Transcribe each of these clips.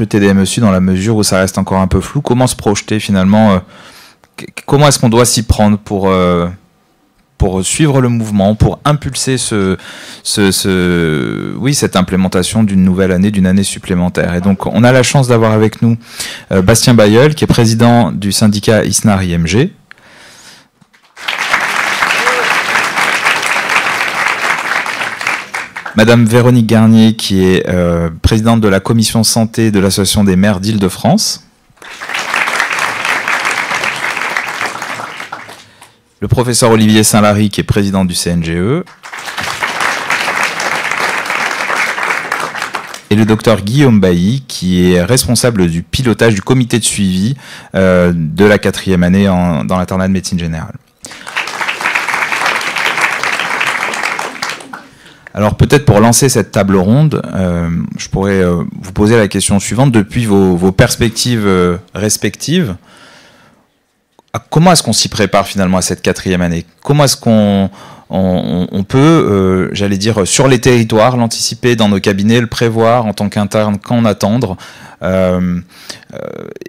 recruter des MSU dans la mesure où ça reste encore un peu flou. Comment se projeter finalement comment est-ce qu'on doit s'y prendre pour suivre le mouvement, pour impulser cette implémentation d'une nouvelle année, d'une année supplémentaire. Et donc, on a la chance d'avoir avec nous Bastien Bailleul, qui est président du syndicat ISNAR-IMG. Madame Véronique Garnier, qui est présidente de la commission santé de l'Association des maires d'Île-de-France. Le professeur Olivier Saint-Lary, qui est président du CNGE. Et le docteur Guillaume Bailly, qui est responsable du pilotage du comité de suivi de la 4e année dans l'internat de médecine générale. Alors peut-être pour lancer cette table ronde, je pourrais vous poser la question suivante. Depuis vos perspectives respectives, comment est-ce qu'on s'y prépare finalement à cette 4e année? Comment est-ce qu'on peut, j'allais dire, sur les territoires, l'anticiper dans nos cabinets, le prévoir en tant qu'interne, quand attendre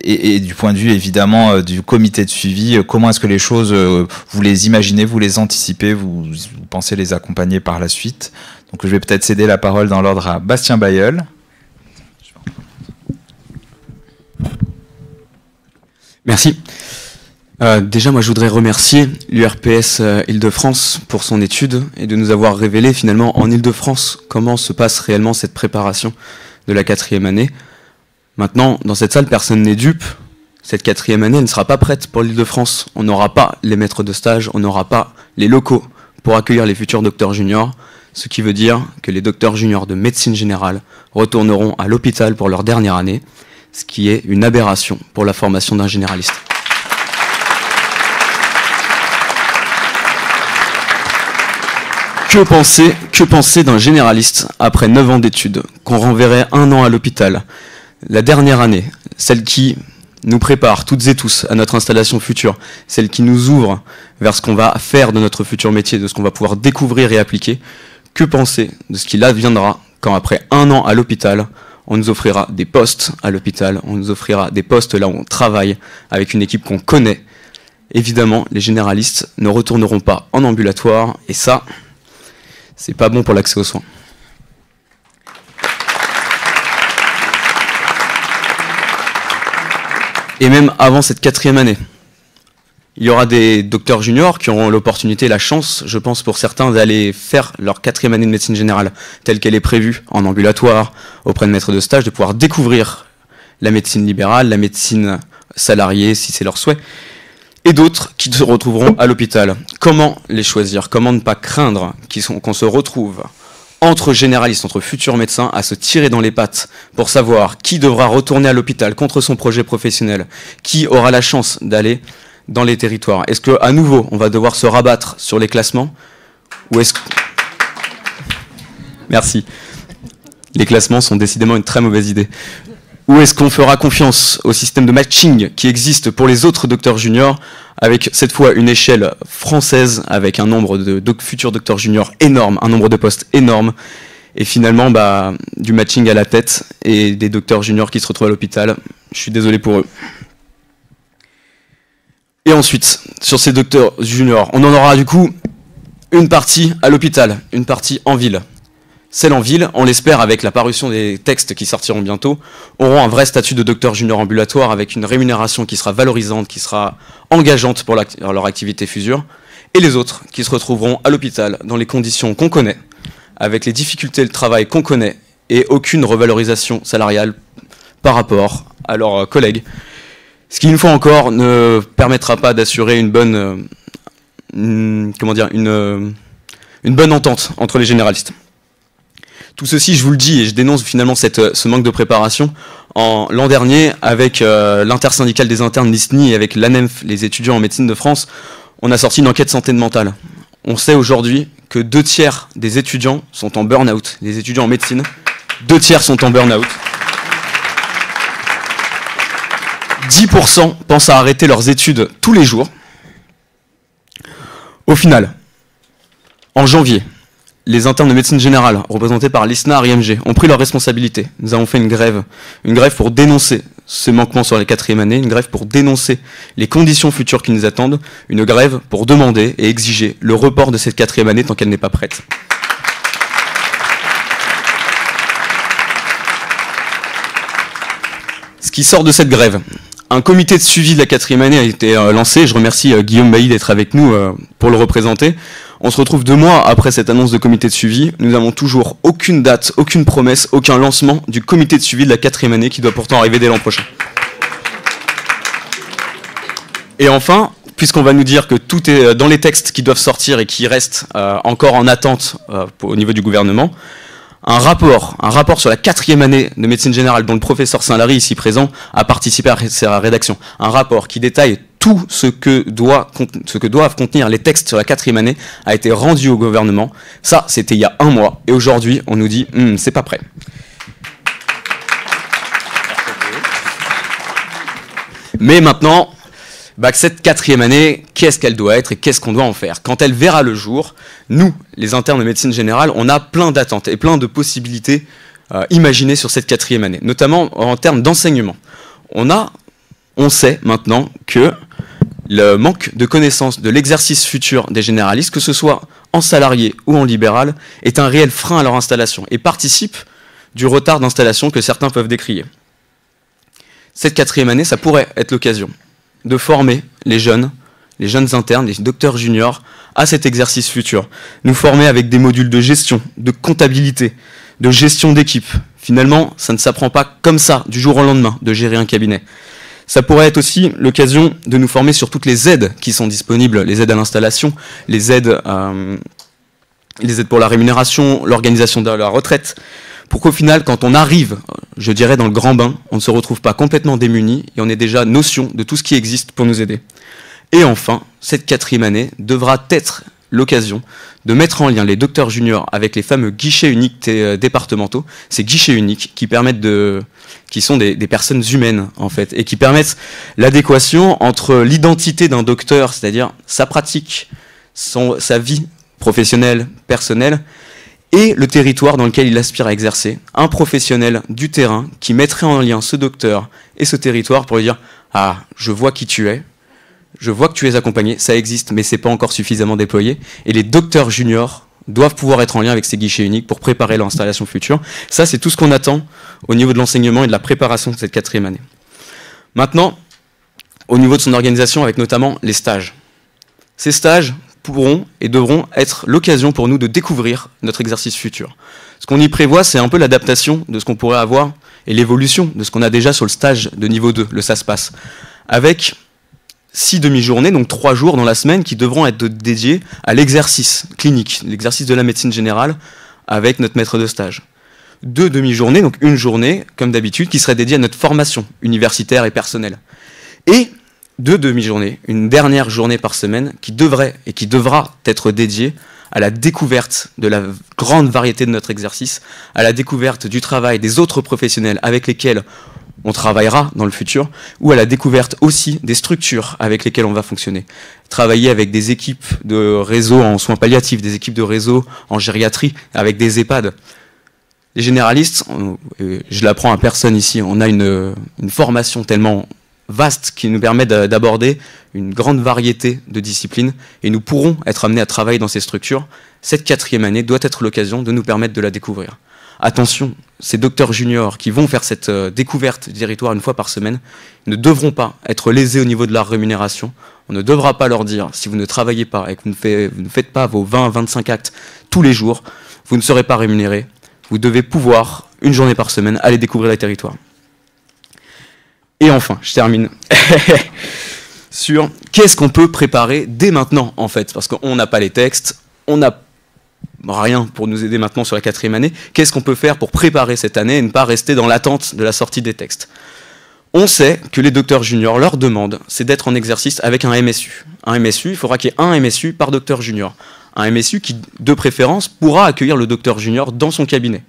et du point de vue évidemment du comité de suivi, comment est-ce que les choses, vous les imaginez, vous les anticipez, vous pensez les accompagner par la suite? Donc je vais peut-être céder la parole dans l'ordre à Bastien Bailleul. Merci. Déjà, moi, je voudrais remercier l'URPS Île-de-France pour son étude et de nous avoir révélé finalement en Île-de-France comment se passe réellement cette préparation de la 4e année. Maintenant, dans cette salle, personne n'est dupe. Cette 4e année, elle ne sera pas prête pour l'Île-de-France. On n'aura pas les maîtres de stage, on n'aura pas les locaux pour accueillir les futurs docteurs juniors, ce qui veut dire que les docteurs juniors de médecine générale retourneront à l'hôpital pour leur dernière année, ce qui est une aberration pour la formation d'un généraliste. Que penser d'un généraliste après 9 ans d'études, qu'on renverrait 1 an à l'hôpital, la dernière année, celle qui nous prépare toutes et tous à notre installation future, celle qui nous ouvre vers ce qu'on va faire de notre futur métier, de ce qu'on va pouvoir découvrir et appliquer? Que penser de ce qui adviendra quand après 1 an à l'hôpital, on nous offrira des postes à l'hôpital, on nous offrira des postes là où on travaille avec une équipe qu'on connaît? Évidemment, les généralistes ne retourneront pas en ambulatoire et ça, c'est pas bon pour l'accès aux soins. Et même avant cette 4e année, il y aura des docteurs juniors qui auront l'opportunité, la chance, je pense pour certains, d'aller faire leur 4e année de médecine générale, telle qu'elle est prévue en ambulatoire, auprès de maîtres de stage, de pouvoir découvrir la médecine libérale, la médecine salariée, si c'est leur souhait, et d'autres qui se retrouveront à l'hôpital. Comment les choisir? Comment ne pas craindre qu'on se retrouve entre généralistes, entre futurs médecins, à se tirer dans les pattes pour savoir qui devra retourner à l'hôpital contre son projet professionnel, qui aura la chance d'aller dans les territoires? Est-ce qu'à nouveau, on va devoir se rabattre sur les classements? Ou est-ce que... Merci. Les classements sont décidément une très mauvaise idée. Ou est-ce qu'on fera confiance au système de matching qui existe pour les autres docteurs juniors, avec cette fois une échelle française, avec un nombre de futurs docteurs juniors énorme, un nombre de postes énorme, et finalement du matching à la tête, et des docteurs juniors qui se retrouvent à l'hôpital? Je suis désolé pour eux. Et ensuite, sur ces docteurs juniors, on en aura du coup une partie à l'hôpital, une partie en ville. Celles en ville, on l'espère avec la parution des textes qui sortiront bientôt, auront un vrai statut de docteur junior ambulatoire avec une rémunération qui sera valorisante, qui sera engageante pour leur activité fusure. Et les autres qui se retrouveront à l'hôpital dans les conditions qu'on connaît, avec les difficultés de travail qu'on connaît et aucune revalorisation salariale par rapport à leurs collègues. Ce qui, une fois encore, ne permettra pas d'assurer une bonne, une bonne entente entre les généralistes. Tout ceci, je vous le dis, et je dénonce finalement ce manque de préparation. L'an dernier, avec l'intersyndicale des internes l'ISNI et avec l'ANEMF, les étudiants en médecine de France, on a sorti une enquête santé mentale. On sait aujourd'hui que 2 tiers des étudiants sont en burn-out. Les étudiants en médecine, 2 tiers sont en burn-out. 10% pensent à arrêter leurs études tous les jours. Au final, en janvier, les internes de médecine générale, représentés par l'ISNAR IMG, ont pris leurs responsabilités. Nous avons fait une grève pour dénoncer ces manquements sur la 4e année, une grève pour dénoncer les conditions futures qui nous attendent, une grève pour demander et exiger le report de cette 4e année tant qu'elle n'est pas prête. Ce qui sort de cette grève, un comité de suivi de la 4e année a été lancé. Je remercie Guillaume Bailly d'être avec nous pour le représenter. On se retrouve 2 mois après cette annonce de comité de suivi. Nous n'avons toujours aucune date, aucune promesse, aucun lancement du comité de suivi de la 4e année qui doit pourtant arriver dès l'an prochain. Et enfin, puisqu'on va nous dire que tout est dans les textes qui doivent sortir et qui restent encore en attente au niveau du gouvernement, un rapport sur la 4e année de médecine générale dont le professeur Saint-Lary, ici présent, a participé à sa rédaction. Un rapport qui détaille tout ce que doivent contenir les textes sur la 4e année a été rendu au gouvernement. Ça, c'était il y a 1 mois. Et aujourd'hui, on nous dit « c'est pas prêt ». Mais maintenant, cette 4e année, qu'est-ce qu'elle doit être et qu'est-ce qu'on doit en faire? Quand elle verra le jour, nous, les internes de médecine générale, on a plein d'attentes et plein de possibilités imaginées sur cette 4e année, notamment en termes d'enseignement. On sait maintenant que le manque de connaissance de l'exercice futur des généralistes, que ce soit en salarié ou en libéral, est un réel frein à leur installation et participe du retard d'installation que certains peuvent décrier. Cette 4e année, ça pourrait être l'occasion de former les jeunes internes, les docteurs juniors, à cet exercice futur. Nous former avec des modules de gestion, de comptabilité, de gestion d'équipe. Finalement, ça ne s'apprend pas comme ça, du jour au lendemain, de gérer un cabinet. Ça pourrait être aussi l'occasion de nous former sur toutes les aides qui sont disponibles, les aides à l'installation, les aides pour la rémunération, l'organisation de la retraite, pour qu'au final, quand on arrive, je dirais, dans le grand bain, on ne se retrouve pas complètement démuni et on ait déjà notion de tout ce qui existe pour nous aider. Et enfin, cette 4e année devra être l'occasion de mettre en lien les docteurs juniors avec les fameux guichets uniques départementaux, ces guichets uniques qui sont des personnes humaines en fait, et qui permettent l'adéquation entre l'identité d'un docteur, c'est-à-dire sa pratique, sa vie professionnelle, personnelle, et le territoire dans lequel il aspire à exercer. Un professionnel du terrain qui mettrait en lien ce docteur et ce territoire pour lui dire « Ah, je vois qui tu es, je vois que tu es accompagné, ça existe, mais c'est pas encore suffisamment déployé. » Et les docteurs juniors doivent pouvoir être en lien avec ces guichets uniques pour préparer leur installation future. Ça, c'est tout ce qu'on attend au niveau de l'enseignement et de la préparation de cette 4e année. Maintenant, au niveau de son organisation, avec notamment les stages. Ces stages pourront et devront être l'occasion pour nous de découvrir notre exercice futur. Ce qu'on y prévoit, c'est un peu l'adaptation de ce qu'on pourrait avoir et l'évolution de ce qu'on a déjà sur le stage de niveau 2, le SASPAS, avec 6 demi-journées, donc 3 jours dans la semaine, qui devront être dédiés à l'exercice clinique, l'exercice de la médecine générale, avec notre maître de stage. 2 demi-journées, donc une journée, comme d'habitude, qui serait dédiée à notre formation universitaire et personnelle. Et 2 demi-journées, une dernière journée par semaine qui devrait et qui devra être dédiée à la découverte de la grande variété de notre exercice, à la découverte du travail des autres professionnels avec lesquels on travaillera dans le futur, ou à la découverte aussi des structures avec lesquelles on va fonctionner. Travailler avec des équipes de réseau en soins palliatifs, des équipes de réseau en gériatrie, avec des EHPAD. Les généralistes, je l'apprends à personne ici, on a une formation tellement vaste qui nous permet d'aborder une grande variété de disciplines et nous pourrons être amenés à travailler dans ces structures. Cette 4e année doit être l'occasion de nous permettre de la découvrir. Attention, ces docteurs juniors qui vont faire cette découverte du territoire une fois par semaine ne devront pas être lésés au niveau de leur rémunération. On ne devra pas leur dire, si vous ne travaillez pas et que vous ne faites pas vos 20-25 actes tous les jours, vous ne serez pas rémunéré. Vous devez pouvoir, une journée par semaine, aller découvrir les territoires. Et enfin, je termine sur qu'est-ce qu'on peut préparer dès maintenant, en fait, parce qu'on n'a pas les textes, on n'a rien pour nous aider maintenant sur la 4e année. Qu'est-ce qu'on peut faire pour préparer cette année et ne pas rester dans l'attente de la sortie des textes? On sait que les docteurs juniors, leur demande, c'est d'être en exercice avec un MSU. Un MSU, il faudra qu'il y ait un MSU par docteur junior. Un MSU qui, de préférence, pourra accueillir le docteur junior dans son cabinet.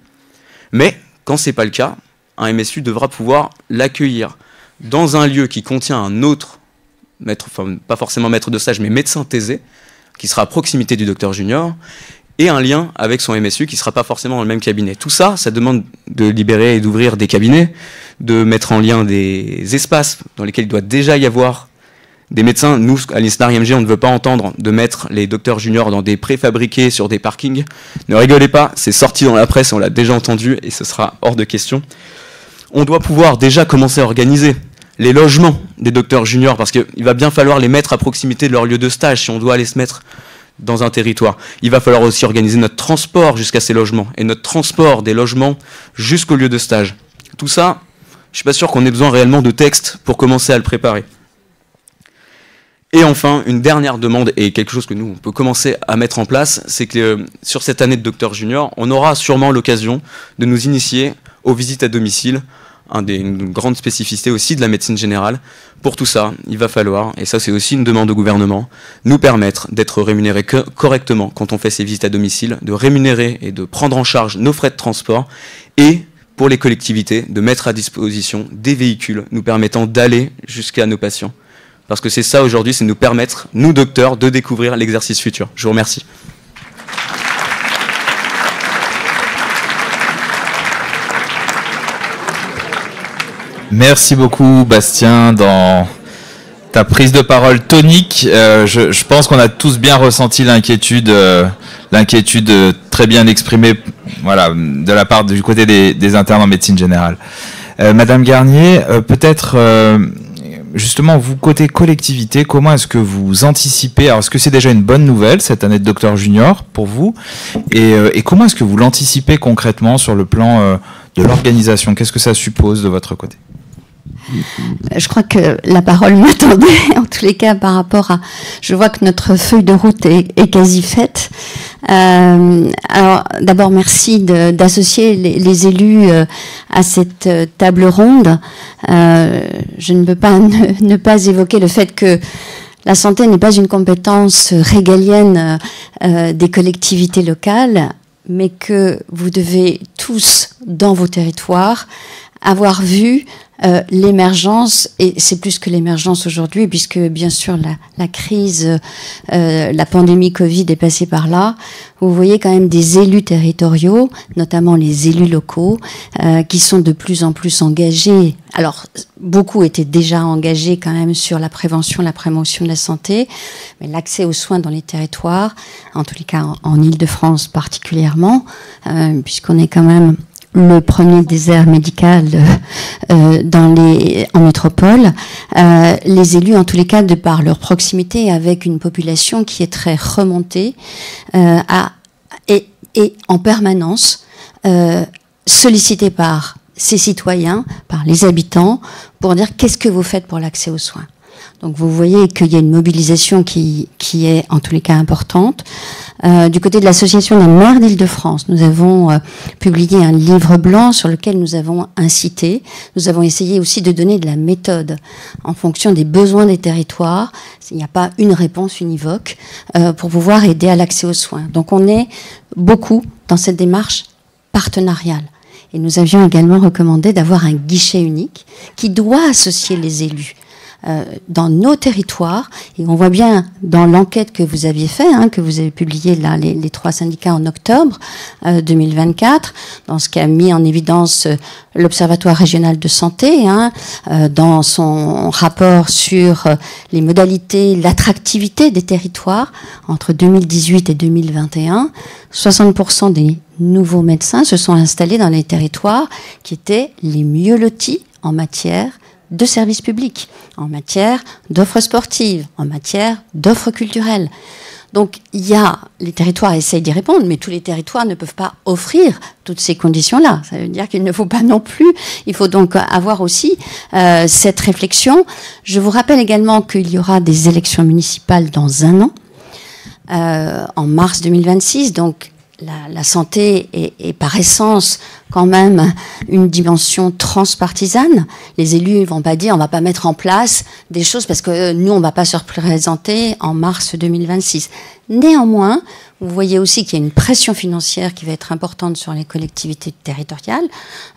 Mais, quand ce n'est pas le cas, un MSU devra pouvoir l'accueillir dans un lieu qui contient un autre maître, enfin pas forcément maître de stage, mais médecin thésé, qui sera à proximité du docteur junior, et un lien avec son MSU qui ne sera pas forcément dans le même cabinet. Tout ça, ça demande de libérer et d'ouvrir des cabinets, de mettre en lien des espaces dans lesquels il doit déjà y avoir des médecins. Nous, à l'INSNAR IMG, on ne veut pas entendre de mettre les docteurs juniors dans des préfabriqués sur des parkings. Ne rigolez pas, c'est sorti dans la presse, on l'a déjà entendu et ce sera hors de question. On doit pouvoir déjà commencer à organiser les logements des docteurs juniors parce qu'il va bien falloir les mettre à proximité de leur lieu de stage si on doit aller se mettre dans un territoire. Il va falloir aussi organiser notre transport jusqu'à ces logements et notre transport des logements jusqu'au lieu de stage. Tout ça, je ne suis pas sûr qu'on ait besoin réellement de texte pour commencer à le préparer. Et enfin, une dernière demande et quelque chose que nous, on peut commencer à mettre en place, c'est que sur cette année de docteur junior, on aura sûrement l'occasion de nous initier aux visites à domicile, une grande spécificité aussi de la médecine générale. Pour tout ça, il va falloir, et ça c'est aussi une demande au gouvernement, nous permettre d'être rémunérés correctement quand on fait ces visites à domicile, de rémunérer et de prendre en charge nos frais de transport, et pour les collectivités, de mettre à disposition des véhicules nous permettant d'aller jusqu'à nos patients. Parce que c'est ça aujourd'hui, c'est nous permettre, nous docteurs, de découvrir l'exercice futur. Je vous remercie. Merci beaucoup, Bastien, dans ta prise de parole tonique. Je pense qu'on a tous bien ressenti l'inquiétude très bien exprimée, voilà, de la part du côté des internes en médecine générale. Madame Garnier, peut-être justement, vous, côté collectivité, comment est-ce que vous anticipez, alors est-ce que c'est déjà une bonne nouvelle, cette année de docteur junior, pour vous, et comment est-ce que vous l'anticipez concrètement sur le plan de l'organisation? Qu'est-ce que ça suppose de votre côté? Je crois que la parole m'attendait, en tous les cas, par rapport à... Je vois que notre feuille de route est quasi faite. Alors, d'abord, merci d'associer les élus à cette table ronde. Je ne peux pas ne pas évoquer le fait que la santé n'est pas une compétence régalienne des collectivités locales, mais que vous devez tous, dans vos territoires, avoir vu l'émergence, et c'est plus que l'émergence aujourd'hui, puisque bien sûr la crise, la pandémie Covid est passée par là. Vous voyez quand même des élus territoriaux, notamment les élus locaux, qui sont de plus en plus engagés. Alors, beaucoup étaient déjà engagés quand même sur la prévention, la promotion de la santé, mais l'accès aux soins dans les territoires, en tous les cas en Île-de-France particulièrement, puisqu'on est quand même le premier désert médical en métropole, les élus, en tous les cas, de par leur proximité avec une population qui est très remontée, et en permanence sollicitée par ces citoyens, par les habitants, pour dire qu'est-ce que vous faites pour l'accès aux soins. Donc vous voyez qu'il y a une mobilisation qui est en tous les cas importante. Du côté de l'association des maires d'Île-de-France, nous avons publié un livre blanc sur lequel nous avons incité. Nous avons essayé aussi de donner de la méthode en fonction des besoins des territoires. Il n'y a pas une réponse univoque pour pouvoir aider à l'accès aux soins. Donc on est beaucoup dans cette démarche partenariale. Et nous avions également recommandé d'avoir un guichet unique qui doit associer les élus dans nos territoires, et on voit bien dans l'enquête que vous aviez fait, que vous avez publié là, les 3 syndicats en octobre 2024, dans ce qu'a mis en évidence l'Observatoire régional de santé, dans son rapport sur les modalités, l'attractivité des territoires entre 2018 et 2021, 60% des nouveaux médecins se sont installés dans les territoires qui étaient les mieux lotis en matière de services publics, en matière d'offres sportives, en matière d'offres culturelles. Donc, les territoires essayent d'y répondre, mais tous les territoires ne peuvent pas offrir toutes ces conditions-là. Ça veut dire qu'il ne faut pas non plus. Il faut donc avoir aussi cette réflexion. Je vous rappelle également qu'il y aura des élections municipales dans 1 an, en mars 2026. Donc, la santé est par essence quand même une dimension transpartisane. Les élus ne vont pas dire on ne va pas mettre en place des choses parce que nous on ne va pas se représenter en mars 2026. Néanmoins, vous voyez aussi qu'il y a une pression financière qui va être importante sur les collectivités territoriales.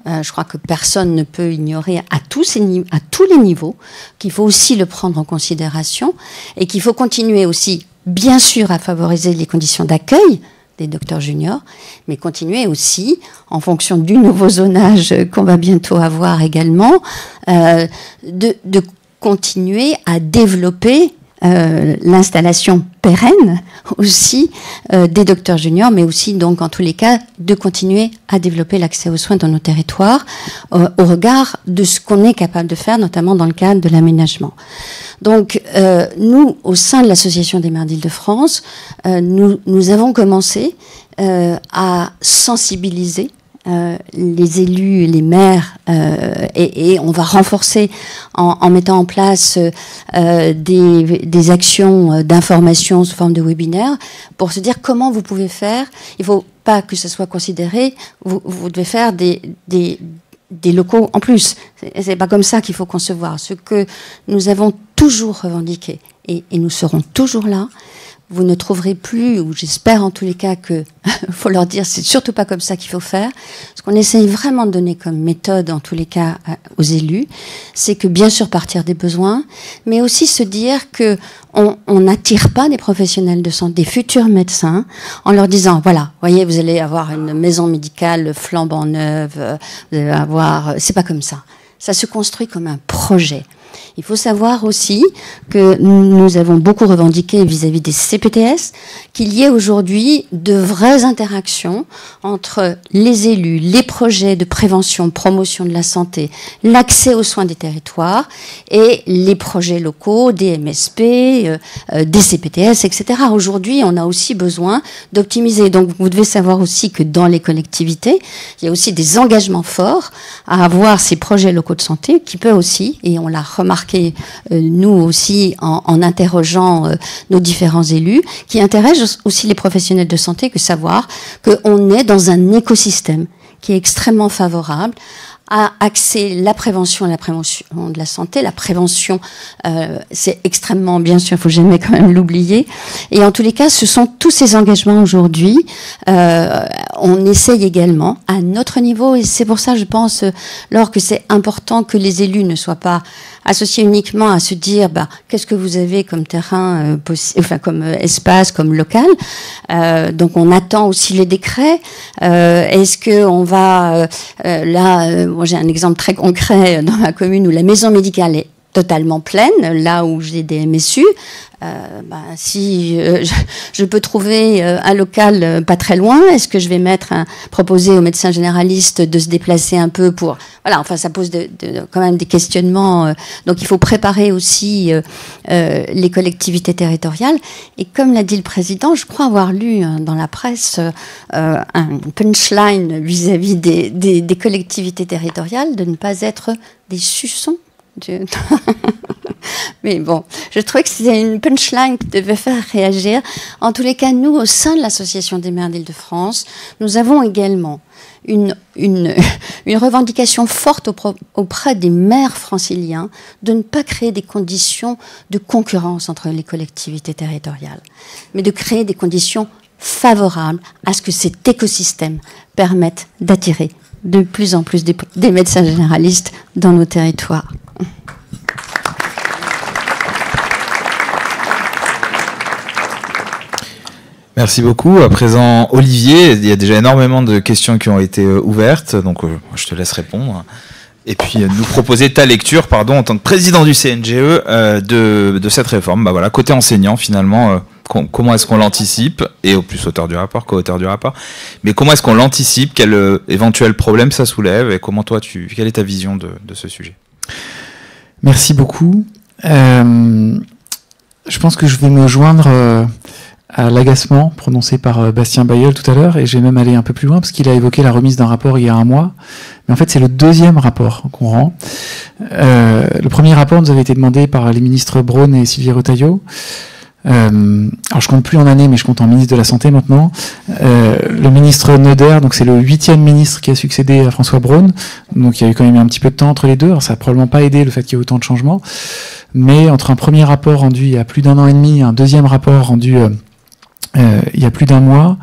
Je crois que personne ne peut ignorer à tous les niveaux qu'il faut aussi le prendre en considération et qu'il faut continuer aussi, bien sûr, à favoriser les conditions d'accueil des docteurs juniors, mais continuer aussi, en fonction du nouveau zonage qu'on va bientôt avoir également, de continuer à développer l'installation pérenne aussi des docteurs juniors, mais aussi donc en tous les cas de continuer à développer l'accès aux soins dans nos territoires au regard de ce qu'on est capable de faire, notamment dans le cadre de l'aménagement. Donc nous, au sein de l'Association des maires d'Île-de-France, nous avons commencé à sensibiliser les élus, les maires, et on va renforcer en mettant en place des actions d'information sous forme de webinaire pour se dire comment vous pouvez faire. Il ne faut pas que ce soit considéré, vous devez faire des locaux en plus. C'est pas comme ça qu'il faut concevoir. Ce que nous avons toujours revendiqué, et nous serons toujours là. Vous ne trouverez plus, ou j'espère en tous les cas que, faut leur dire, c'est surtout pas comme ça qu'il faut faire. Ce qu'on essaye vraiment de donner comme méthode, en tous les cas, aux élus, c'est que bien sûr partir des besoins, mais aussi se dire que on n'attire pas des professionnels de santé, des futurs médecins, en leur disant, voilà, voyez, vous allez avoir une maison médicale flambant neuve, vous allez avoir, c'est pas comme ça. Ça se construit comme un projet. Il faut savoir aussi que nous avons beaucoup revendiqué vis-à-vis des CPTS qu'il y ait aujourd'hui de vraies interactions entre les élus, les projets de prévention, promotion de la santé, l'accès aux soins des territoires et les projets locaux, des MSP, des CPTS, etc. Aujourd'hui, on a aussi besoin d'optimiser. Donc, vous devez savoir aussi que dans les collectivités, il y a aussi des engagements forts à avoir ces projets locaux de santé qui peuvent aussi, et on l'a remarqué nous aussi en interrogeant nos différents élus, qui intéressent aussi les professionnels de santé, que savoir qu'on est dans un écosystème qui est extrêmement favorable à axer la prévention de la santé. La prévention, c'est extrêmement, bien sûr, il ne faut jamais quand même l'oublier. Et en tous les cas, ce sont tous ces engagements aujourd'hui. On essaye également à notre niveau, et c'est pour ça, je pense, Laure, que c'est important que les élus ne soient pas associés uniquement à se dire, qu'est-ce que vous avez comme terrain, comme espace, comme local. Donc on attend aussi les décrets. Est-ce que on va moi j'ai un exemple très concret dans ma commune où la maison médicale est totalement pleine, là où j'ai des MSU. Si je peux trouver un local pas très loin, est-ce que je vais proposer aux médecins généralistes de se déplacer un peu pour... Voilà, enfin, ça pose quand même des questionnements. Donc, il faut préparer aussi les collectivités territoriales. Et comme l'a dit le président, je crois avoir lu dans la presse un punchline vis-à-vis des collectivités territoriales de ne pas être des suçons. Mais bon, je trouvais que c'était une punchline qui devait faire réagir. En tous les cas, nous, au sein de l'Association des maires d'Île-de-France, nous avons également une revendication forte auprès des maires franciliens de ne pas créer des conditions de concurrence entre les collectivités territoriales, mais de créer des conditions favorables à ce que cet écosystème permette d'attirer de plus en plus des médecins généralistes dans nos territoires. Merci beaucoup. À présent, Olivier, il y a déjà énormément de questions qui ont été ouvertes, donc je te laisse répondre. Et puis nous proposer ta lecture, en tant que président du CNGE, de cette réforme. Voilà, côté enseignant, finalement, comment est-ce qu'on l'anticipe, et au plus co-auteur du rapport, mais comment est-ce qu'on l'anticipe, quel éventuel problème ça soulève, et comment toi, quelle est ta vision de ce sujet? Merci beaucoup. Je pense que je vais me joindre à l'agacement prononcé par Bastien Bailleul tout à l'heure, et je vais même aller un peu plus loin, parce qu'il a évoqué la remise d'un rapport il y a un mois. Mais en fait, c'est le deuxième rapport qu'on rend. Le premier rapport nous avait été demandé par les ministres Braun et Sylvie Retailleau. Alors je compte plus en années, mais je compte en ministre de la Santé maintenant. Le ministre Neuder, donc c'est le 8e ministre qui a succédé à François Braun. Donc il y a eu quand même un petit peu de temps entre les deux. Alors ça n'a probablement pas aidé le fait qu'il y ait autant de changements. Mais entre un premier rapport rendu il y a plus d'1 an et demi et un deuxième rapport rendu il y a plus d'1 mois,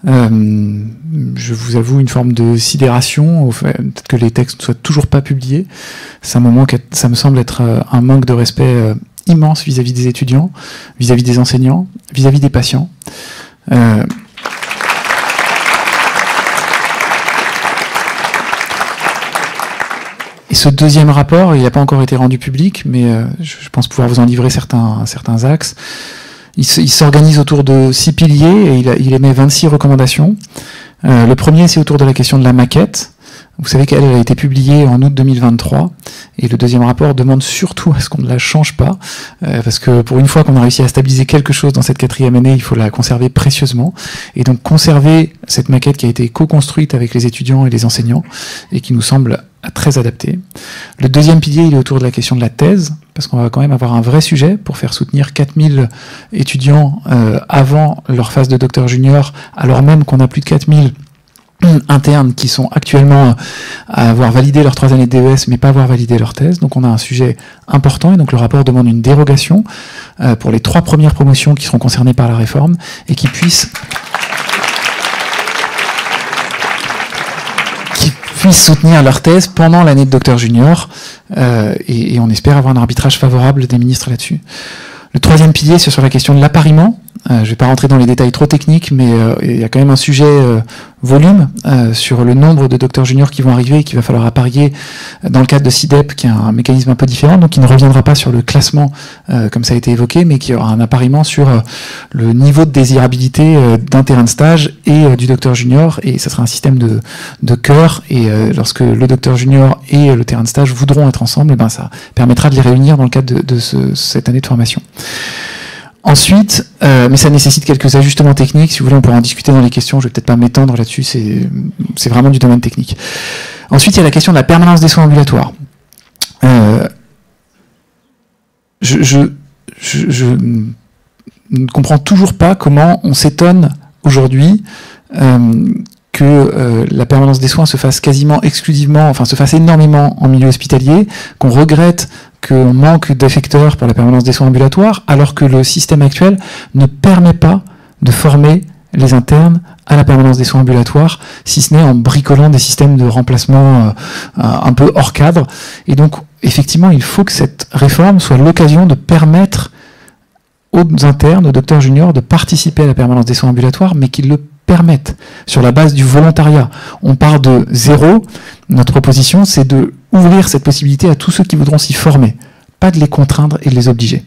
je vous avoue une forme de sidération au fait peut-être que les textes ne soient toujours pas publiés. Ça me semble être un manque de respect immense vis-à-vis des étudiants, vis-à-vis des enseignants, vis-à-vis des patients. ce deuxième rapport, il n'a pas encore été rendu public, mais je pense pouvoir vous en livrer certains axes. Il s'organise autour de 6 piliers et il émet 26 recommandations. Le premier, c'est autour de la question de la maquette. Vous savez qu'elle a été publiée en août 2023 et le deuxième rapport demande surtout à ce qu'on ne la change pas parce que pour une fois qu'on a réussi à stabiliser quelque chose dans cette 4e année, il faut la conserver précieusement et donc conserver cette maquette qui a été co-construite avec les étudiants et les enseignants et qui nous semble très adaptée. Le deuxième pilier, il est autour de la question de la thèse parce qu'on va quand même avoir un vrai sujet pour faire soutenir 4000 étudiants avant leur phase de docteur junior alors même qu'on a plus de 4000 internes qui sont actuellement à avoir validé leurs 3 années de DES mais pas avoir validé leur thèse. Donc on a un sujet important et donc le rapport demande une dérogation pour les 3 premières promotions qui seront concernées par la réforme et qui puissent soutenir leur thèse pendant l'année de docteur junior et on espère avoir un arbitrage favorable des ministres là-dessus. Le 3e pilier, c'est sur la question de l'appariement. Je ne vais pas rentrer dans les détails trop techniques, mais il y a quand même un sujet volume sur le nombre de docteurs juniors qui vont arriver et qu'il va falloir apparier dans le cadre de CIDEP, qui a un mécanisme un peu différent, donc qui ne reviendra pas sur le classement comme ça a été évoqué, mais qui aura un appariement sur le niveau de désirabilité d'un terrain de stage et du docteur junior, et ça sera un système de cœur, et lorsque le docteur junior et le terrain de stage voudront être ensemble, et ben ça permettra de les réunir dans le cadre de cette année de formation. Ensuite, mais ça nécessite quelques ajustements techniques. Si vous voulez, on pourra en discuter dans les questions. Je vais peut-être pas m'étendre là-dessus. C'est vraiment du domaine technique. Ensuite, il y a la question de la permanence des soins ambulatoires. Je ne comprends toujours pas comment on s'étonne aujourd'hui que la permanence des soins se fasse quasiment exclusivement, enfin se fasse énormément en milieu hospitalier, qu'on regrette qu'on manque d'affecteurs pour la permanence des soins ambulatoires, alors que le système actuel ne permet pas de former les internes à la permanence des soins ambulatoires, si ce n'est en bricolant des systèmes de remplacement un peu hors cadre. Et donc, effectivement, il faut que cette réforme soit l'occasion de permettre aux internes, aux docteurs juniors, de participer à la permanence des soins ambulatoires, mais qu'ils le permettent, sur la base du volontariat. On part de 0. Notre proposition, c'est de ouvrir cette possibilité à tous ceux qui voudront s'y former, pas de les contraindre et de les obliger.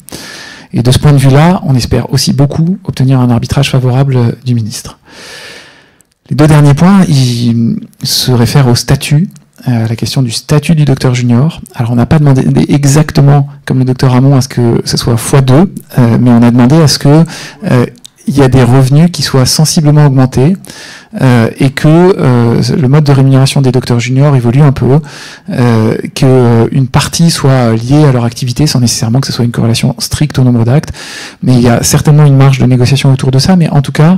Et de ce point de vue-là, on espère aussi beaucoup obtenir un arbitrage favorable du ministre. Les 2 derniers points, ils se réfèrent au statut, la question du statut du docteur junior. Alors on n'a pas demandé exactement, comme le docteur Hamon, à ce que ce soit x2, mais on a demandé à ce que il y a des revenus qui soient sensiblement augmentés et que le mode de rémunération des docteurs juniors évolue un peu, qu'une partie soit liée à leur activité sans nécessairement que ce soit une corrélation stricte au nombre d'actes. Mais il y a certainement une marge de négociation autour de ça, mais en tout cas,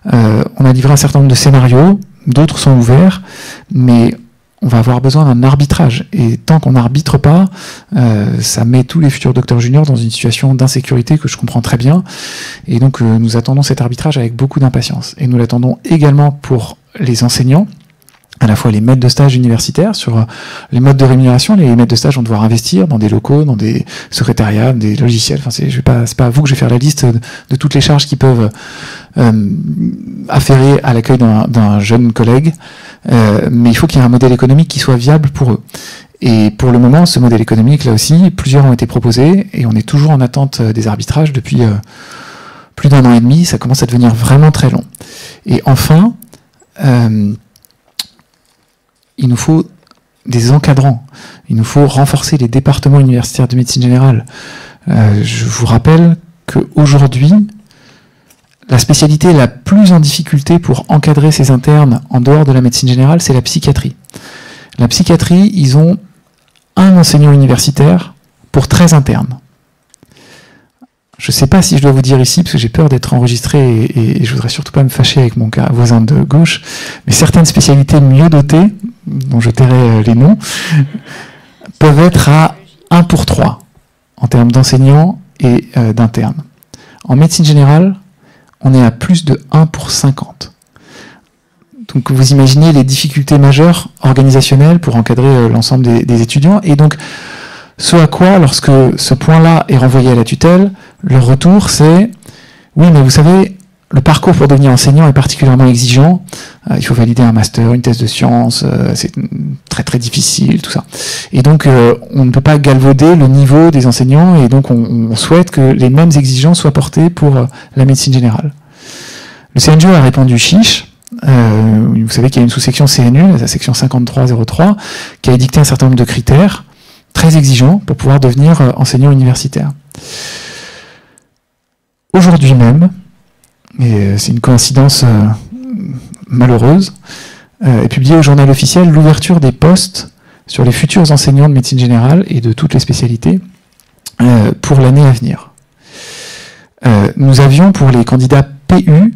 on a livré un certain nombre de scénarios, d'autres sont ouverts, mais on va avoir besoin d'un arbitrage. Et tant qu'on n'arbitre pas, ça met tous les futurs docteurs juniors dans une situation d'insécurité que je comprends très bien. Et donc nous attendons cet arbitrage avec beaucoup d'impatience. Et nous l'attendons également pour les enseignants, à la fois les maîtres de stage universitaires, sur les modes de rémunération. Les maîtres de stage vont devoir investir dans des locaux, dans des secrétariats, des logiciels. Enfin, c'est pas à vous que je vais faire la liste de toutes les charges qui peuvent afférer à l'accueil d'un jeune collègue. Mais il faut qu'il y ait un modèle économique qui soit viable pour eux. Et pour le moment, ce modèle économique, là aussi, plusieurs ont été proposés et on est toujours en attente des arbitrages depuis plus d'1 an et demi. Ça commence à devenir vraiment très long. Et enfin, il nous faut des encadrants. Il nous faut renforcer les départements universitaires de médecine générale. Je vous rappelle qu'aujourd'hui, la spécialité la plus en difficulté pour encadrer ces internes en dehors de la médecine générale, c'est la psychiatrie. La psychiatrie, ils ont un enseignant universitaire pour 13 internes. Je ne sais pas si je dois vous dire ici, parce que j'ai peur d'être enregistré et je voudrais surtout pas me fâcher avec mon voisin de gauche, mais certaines spécialités mieux dotées, dont je tairai les noms, peuvent être à 1 pour 3 en termes d'enseignants et d'internes. En médecine générale, on est à plus de 1 pour 50. Donc vous imaginez les difficultés majeures organisationnelles pour encadrer l'ensemble des étudiants. Et donc, ce à quoi, lorsque ce point-là est renvoyé à la tutelle, le retour c'est « Oui, mais vous savez, le parcours pour devenir enseignant est particulièrement exigeant. Il faut valider un master, une thèse de sciences, c'est très très difficile, tout ça. Et donc, on ne peut pas galvauder le niveau des enseignants, et donc on souhaite que les mêmes exigences soient portées pour la médecine générale. Le CNGE a répondu chiche. Vous savez qu'il y a une sous-section CNU, la section 5303, qui a édicté un certain nombre de critères très exigeants pour pouvoir devenir enseignant universitaire. Aujourd'hui même, et c'est une coïncidence malheureuse, est publié au journal officiel l'ouverture des postes sur les futurs enseignants de médecine générale et de toutes les spécialités pour l'année à venir. Nous avions pour les candidats PU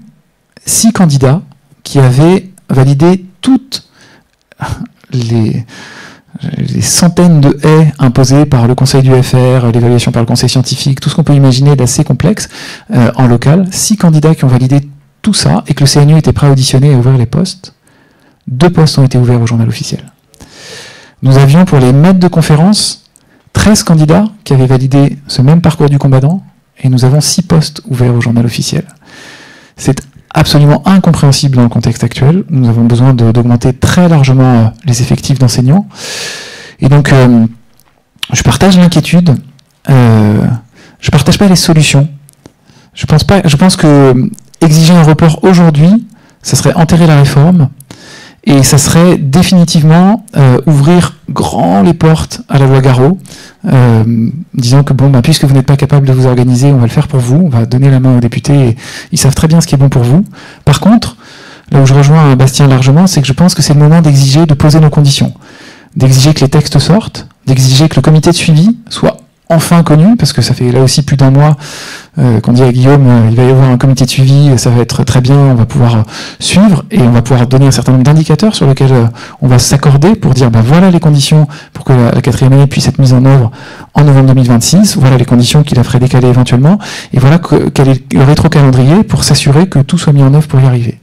6 candidats qui avaient validé toutes les centaines de haies imposées par le conseil du FR, l'évaluation par le conseil scientifique, tout ce qu'on peut imaginer d'assez complexe en local. 6 candidats qui ont validé tout ça et que le CNU était prêt à auditionner et à ouvrir les postes. 2 postes ont été ouverts au journal officiel. Nous avions pour les maîtres de conférences 13 candidats qui avaient validé ce même parcours du combattant, et nous avons 6 postes ouverts au journal officiel. C'est absolument incompréhensible dans le contexte actuel. Nous avons besoin d'augmenter très largement les effectifs d'enseignants. Et donc, je partage l'inquiétude. Je ne partage pas les solutions. Je pense que exiger un report aujourd'hui, ça serait enterrer la réforme, et ça serait définitivement ouvrir grand les portes à la loi Garot, disant que bon, puisque vous n'êtes pas capable de vous organiser, on va le faire pour vous, on va donner la main aux députés, et ils savent très bien ce qui est bon pour vous. Par contre, là où je rejoins Bastien largement, c'est que je pense que c'est le moment d'exiger, de poser nos conditions, d'exiger que les textes sortent, d'exiger que le comité de suivi soit enfin connu, parce que ça fait là aussi plus d'un mois qu'on dit à Guillaume, il va y avoir un comité de suivi, ça va être très bien, on va pouvoir suivre, et on va pouvoir donner un certain nombre d'indicateurs sur lesquels on va s'accorder pour dire, voilà les conditions pour que la 4e année puisse être mise en œuvre en novembre 2026, voilà les conditions qui la feraient décaler éventuellement, et voilà quel est le rétro-calendrier pour s'assurer que tout soit mis en œuvre pour y arriver.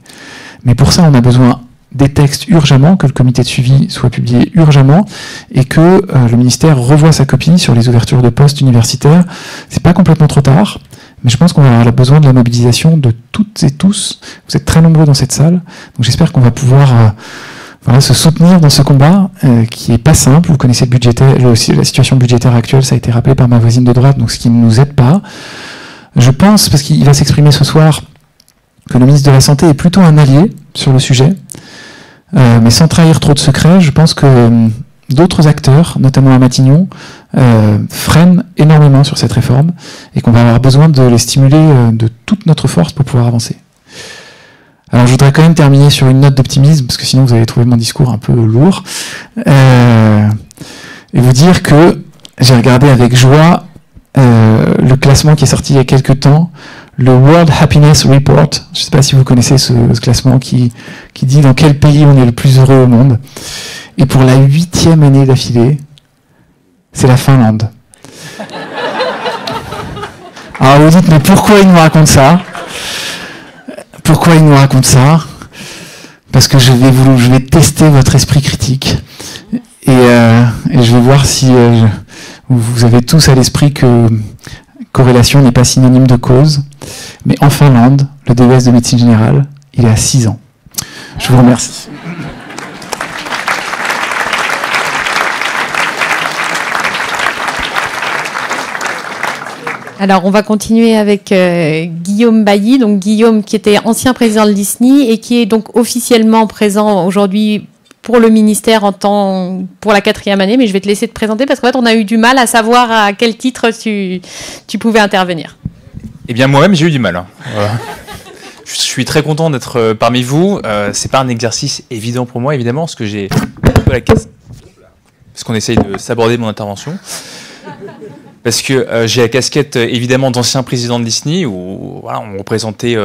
Mais pour ça, on a besoin des textes urgemment, que le comité de suivi soit publié urgemment, et que le ministère revoie sa copie sur les ouvertures de postes universitaires. C'est pas complètement trop tard, mais je pense qu'on va avoir besoin de la mobilisation de toutes et tous. Vous êtes très nombreux dans cette salle, donc j'espère qu'on va pouvoir se soutenir dans ce combat qui est pas simple. Vous connaissez la situation budgétaire actuelle, ça a été rappelé par ma voisine de droite, donc ce qui ne nous aide pas. Je pense, parce qu'il va s'exprimer ce soir, que le ministre de la Santé est plutôt un allié sur le sujet. Mais sans trahir trop de secrets, je pense que d'autres acteurs, notamment à Matignon, freinent énormément sur cette réforme, et qu'on va avoir besoin de les stimuler de toute notre force pour pouvoir avancer. Alors je voudrais quand même terminer sur une note d'optimisme, parce que sinon vous allez trouver mon discours un peu lourd, et vous dire que j'ai regardé avec joie le classement qui est sorti il y a quelques temps, le World Happiness Report. Je ne sais pas si vous connaissez ce classement qui dit dans quel pays on est le plus heureux au monde. Et pour la 8e année d'affilée, c'est la Finlande. Alors vous dites, mais pourquoi il nous raconte ça? Pourquoi il nous raconte ça? Parce que je vais tester votre esprit critique. Et je vais voir si vous avez tous à l'esprit que corrélation n'est pas synonyme de cause. Mais en Finlande, le DES de médecine générale, il est à 6 ans. Je vous remercie. Alors, on va continuer avec Guillaume Bailly. Donc, Guillaume, qui était ancien président de l'ISNI et qui est donc officiellement présent aujourd'hui pour le ministère pour la 4e année. Mais je vais te laisser te présenter parce qu'en fait, on a eu du mal à savoir à quel titre tu pouvais intervenir. Eh bien, moi-même, j'ai eu du mal. Je suis très content d'être parmi vous. C'est pas un exercice évident pour moi, évidemment, parce que j'ai parce qu'on essaye de s'aborder mon intervention. Parce que j'ai la casquette, évidemment, d'ancien président de l'ISNI, où voilà, on représentait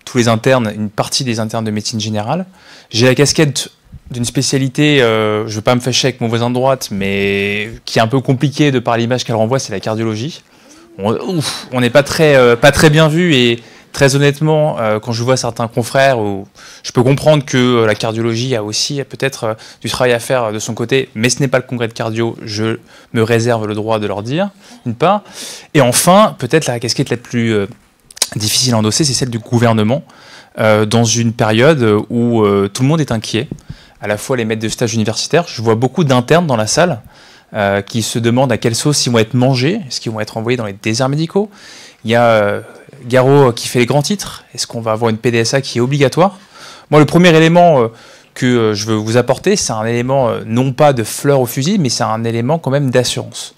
tous les internes, une partie des internes de médecine générale. J'ai la casquette d'une spécialité, je ne veux pas me fâcher avec mon voisin de droite, mais qui est un peu compliquée de par l'image qu'elle renvoie, c'est la cardiologie. On n'est pas très bien vu, et très honnêtement, quand je vois certains confrères, je peux comprendre que la cardiologie a aussi peut-être du travail à faire de son côté, mais ce n'est pas le congrès de cardio, je me réserve le droit de leur dire, d'une part. Et enfin, peut-être la casquette la plus difficile à endosser, c'est celle du gouvernement, dans une période où tout le monde est inquiet, à la fois les maîtres de stage universitaires. Je vois beaucoup d'internes dans la salle qui se demandent à quelle sauce ils vont être mangés, est-ce qu'ils vont être envoyés dans les déserts médicaux. Il y a Garot qui fait les grands titres, est-ce qu'on va avoir une PDSA qui est obligatoire? Moi, le premier élément que je veux vous apporter, c'est un élément non pas de fleur au fusil, mais c'est un élément quand même d'assurance.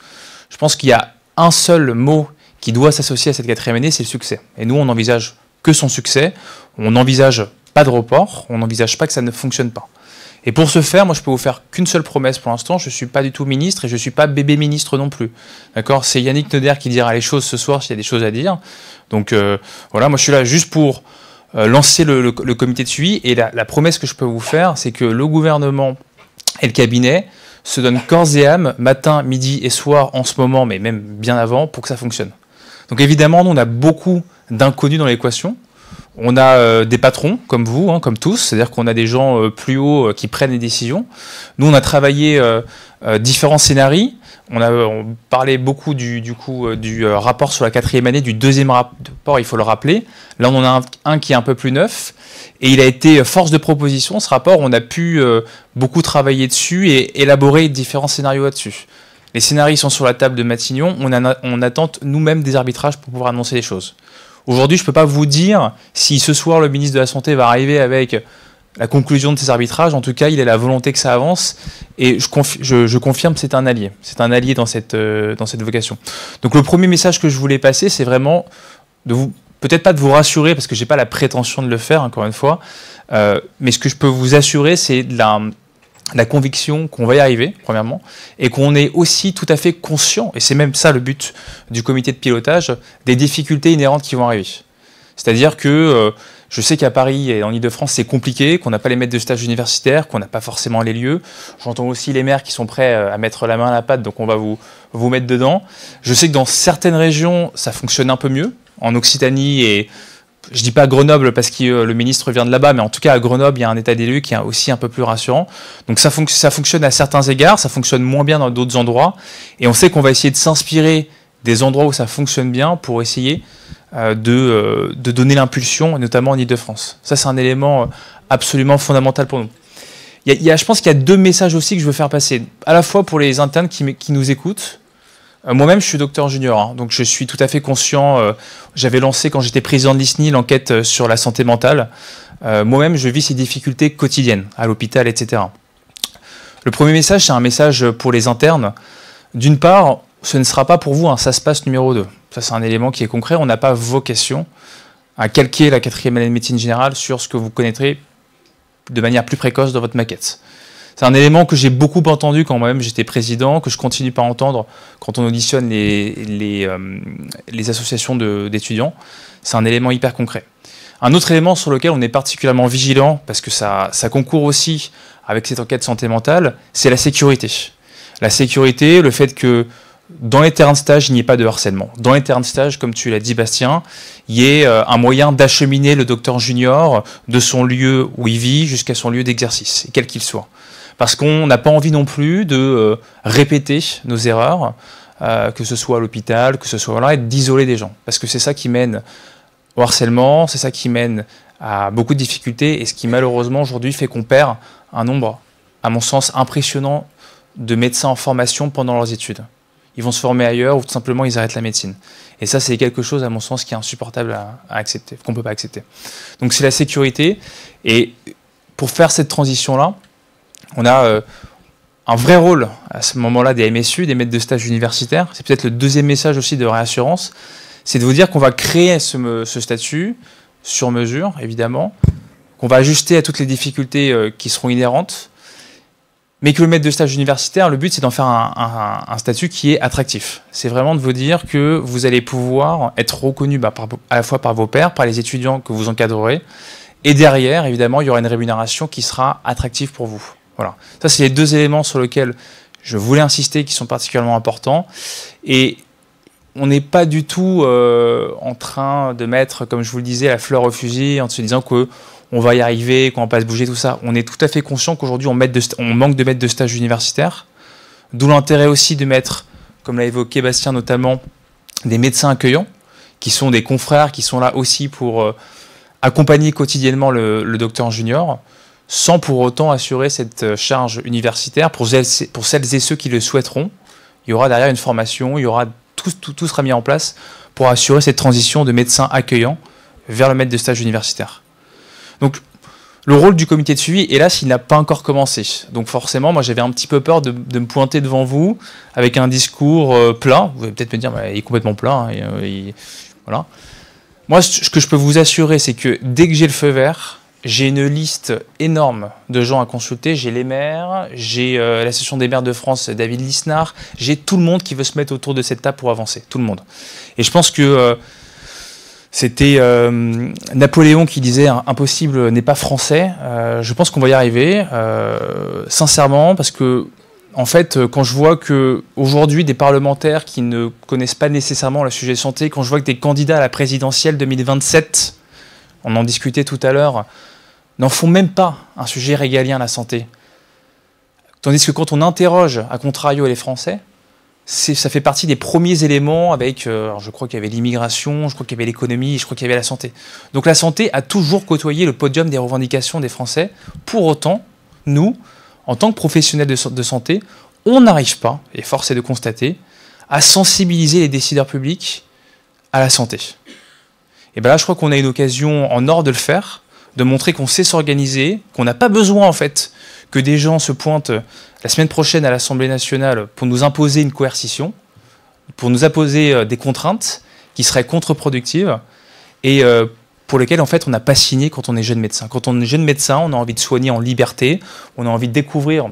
Je pense qu'il y a un seul mot qui doit s'associer à cette 4e année, c'est le succès. Et nous, on n'envisage que son succès, on n'envisage pas de report, on n'envisage pas que ça ne fonctionne pas. Et pour ce faire, moi, je peux vous faire qu'une seule promesse pour l'instant, je ne suis pas du tout ministre et je ne suis pas bébé ministre non plus. D'accord? C'est Yannick Neuder qui dira les choses ce soir s'il y a des choses à dire. Donc voilà, moi je suis là juste pour lancer le comité de suivi, et la promesse que je peux vous faire, c'est que le gouvernement et le cabinet se donnent corps et âme, matin, midi et soir en ce moment, mais même bien avant, pour que ça fonctionne. Donc évidemment, nous, on a beaucoup d'inconnus dans l'équation. On a des patrons, comme vous, comme tous, c'est-à-dire qu'on a des gens plus hauts qui prennent les décisions. Nous, on a travaillé différents scénarios. On parlait beaucoup du rapport sur la 4e année, du 2e rapport, il faut le rappeler. Là, on en a un qui est un peu plus neuf, et il a été force de proposition, ce rapport. On a pu beaucoup travailler dessus et élaborer différents scénarios là-dessus. Les scénarios sont sur la table de Matignon, on attend nous-mêmes des arbitrages pour pouvoir annoncer les choses. Aujourd'hui, je ne peux pas vous dire si ce soir le ministre de la Santé va arriver avec la conclusion de ces arbitrages. En tout cas, il a la volonté que ça avance, et je confirme que c'est un allié. C'est un allié dans cette vocation. Donc le premier message que je voulais passer, c'est vraiment de vous, peut-être pas de vous rassurer, parce que je n'ai pas la prétention de le faire, encore une fois, mais ce que je peux vous assurer, c'est de la conviction qu'on va y arriver, premièrement, et qu'on est aussi tout à fait conscient, et c'est même ça le but du comité de pilotage, des difficultés inhérentes qui vont arriver. C'est-à-dire que je sais qu'à Paris et en Ile-de-France, c'est compliqué, qu'on n'a pas les maîtres de stage universitaires, qu'on n'a pas forcément les lieux. J'entends aussi les maires qui sont prêts à mettre la main à la pâte, donc on va vous mettre dedans. Je sais que dans certaines régions, ça fonctionne un peu mieux. En Occitanie, et je dis pas Grenoble parce que le ministre vient de là-bas, mais en tout cas à Grenoble, il y a un état des lieux qui est aussi un peu plus rassurant. Donc ça fonctionne à certains égards, ça fonctionne moins bien dans d'autres endroits, et on sait qu'on va essayer de s'inspirer des endroits où ça fonctionne bien pour essayer de donner l'impulsion, notamment en Ile-de-France. Ça, c'est un élément absolument fondamental pour nous. Je pense qu'il y a deux messages aussi que je veux faire passer, à la fois pour les internes qui nous écoutent. Moi-même, je suis docteur junior, donc je suis tout à fait conscient. J'avais lancé, quand j'étais président de l'ISNI, l'enquête sur la santé mentale. Moi-même, je vis ces difficultés quotidiennes à l'hôpital, etc. Le premier message, c'est un message pour les internes. D'une part, ce ne sera pas pour vous un ça se passe numéro 2. Ça, c'est un élément qui est concret. On n'a pas vocation à calquer la 4e année de médecine générale sur ce que vous connaîtrez de manière plus précoce dans votre maquette. C'est un élément que j'ai beaucoup entendu quand moi-même j'étais président, que je continue par entendre quand on auditionne les associations d'étudiants. C'est un élément hyper concret. Un autre élément sur lequel on est particulièrement vigilant, parce que ça concourt aussi avec cette enquête santé mentale, c'est la sécurité. La sécurité, le fait que dans les terrains de stage, il n'y ait pas de harcèlement. Dans les terrains de stage, comme tu l'as dit Bastien, il y ait un moyen d'acheminer le docteur junior de son lieu où il vit jusqu'à son lieu d'exercice, quel qu'il soit. Parce qu'on n'a pas envie non plus de répéter nos erreurs, que ce soit à l'hôpital, que ce soit là, et d'isoler des gens. Parce que c'est ça qui mène au harcèlement, c'est ça qui mène à beaucoup de difficultés, et ce qui malheureusement aujourd'hui fait qu'on perd un nombre, à mon sens, impressionnant de médecins en formation pendant leurs études. Ils vont se former ailleurs ou tout simplement ils arrêtent la médecine. Et ça, c'est quelque chose, à mon sens, qui est insupportable à accepter, qu'on ne peut pas accepter. Donc c'est la sécurité. Et pour faire cette transition-là, on a un vrai rôle à ce moment-là des MSU, des maîtres de stage universitaires. C'est peut-être le deuxième message aussi de réassurance. C'est de vous dire qu'on va créer ce statut sur mesure, évidemment, qu'on va ajuster à toutes les difficultés qui seront inhérentes, mais que le maître de stage universitaire, le but, c'est d'en faire un statut qui est attractif. C'est vraiment de vous dire que vous allez pouvoir être reconnu à la fois par vos pairs, par les étudiants que vous encadrerez, et derrière, évidemment, il y aura une rémunération qui sera attractive pour vous. Voilà. Ça, c'est les deux éléments sur lesquels je voulais insister, qui sont particulièrement importants. Et on n'est pas du tout en train de mettre, comme je vous le disais, la fleur au fusil, en se disant qu'on va y arriver, qu'on va pas se bouger, tout ça. On est tout à fait conscient qu'aujourd'hui, on manque de maîtres de stage universitaires. D'où l'intérêt aussi de mettre, comme l'a évoqué Bastien notamment, des médecins accueillants qui sont des confrères, qui sont là aussi pour accompagner quotidiennement le docteur junior, sans pour autant assurer cette charge universitaire pour celles et ceux qui le souhaiteront. Il y aura derrière une formation, il y aura tout sera mis en place pour assurer cette transition de médecin accueillant vers le maître de stage universitaire. Donc, le rôle du comité de suivi, hélas, il n'a pas encore commencé. Donc forcément, moi j'avais un petit peu peur de me pointer devant vous avec un discours plat. Vous allez peut-être me dire, bah, il est complètement plat. Voilà. Moi, ce que je peux vous assurer, c'est que dès que j'ai le feu vert, j'ai une liste énorme de gens à consulter. J'ai les maires, j'ai l'Association des maires de France, David Lisnard, j'ai tout le monde qui veut se mettre autour de cette table pour avancer. Tout le monde. Et je pense que c'était Napoléon qui disait « Impossible n'est pas français ». Je pense qu'on va y arriver, sincèrement, parce que, en fait, quand je vois qu'aujourd'hui, des parlementaires qui ne connaissent pas nécessairement le sujet de santé, quand je vois que des candidats à la présidentielle 2027, on en discutait tout à l'heure, n'en font même pas un sujet régalien, la santé. Tandis que quand on interroge à contrario les Français, ça fait partie des premiers éléments avec, je crois qu'il y avait l'immigration, je crois qu'il y avait l'économie, je crois qu'il y avait la santé. Donc la santé a toujours côtoyé le podium des revendications des Français. Pour autant, nous, en tant que professionnels de santé, on n'arrive pas, et force est de constater, à sensibiliser les décideurs publics à la santé. Et bien là, je crois qu'on a une occasion en or de le faire, de montrer qu'on sait s'organiser, qu'on n'a pas besoin en fait que des gens se pointent la semaine prochaine à l'Assemblée nationale pour nous imposer une coercition, pour nous imposer des contraintes qui seraient contre-productives et pour lesquelles en fait on n'a pas signé quand on est jeune médecin. Quand on est jeune médecin, on a envie de soigner en liberté, on a envie de découvrir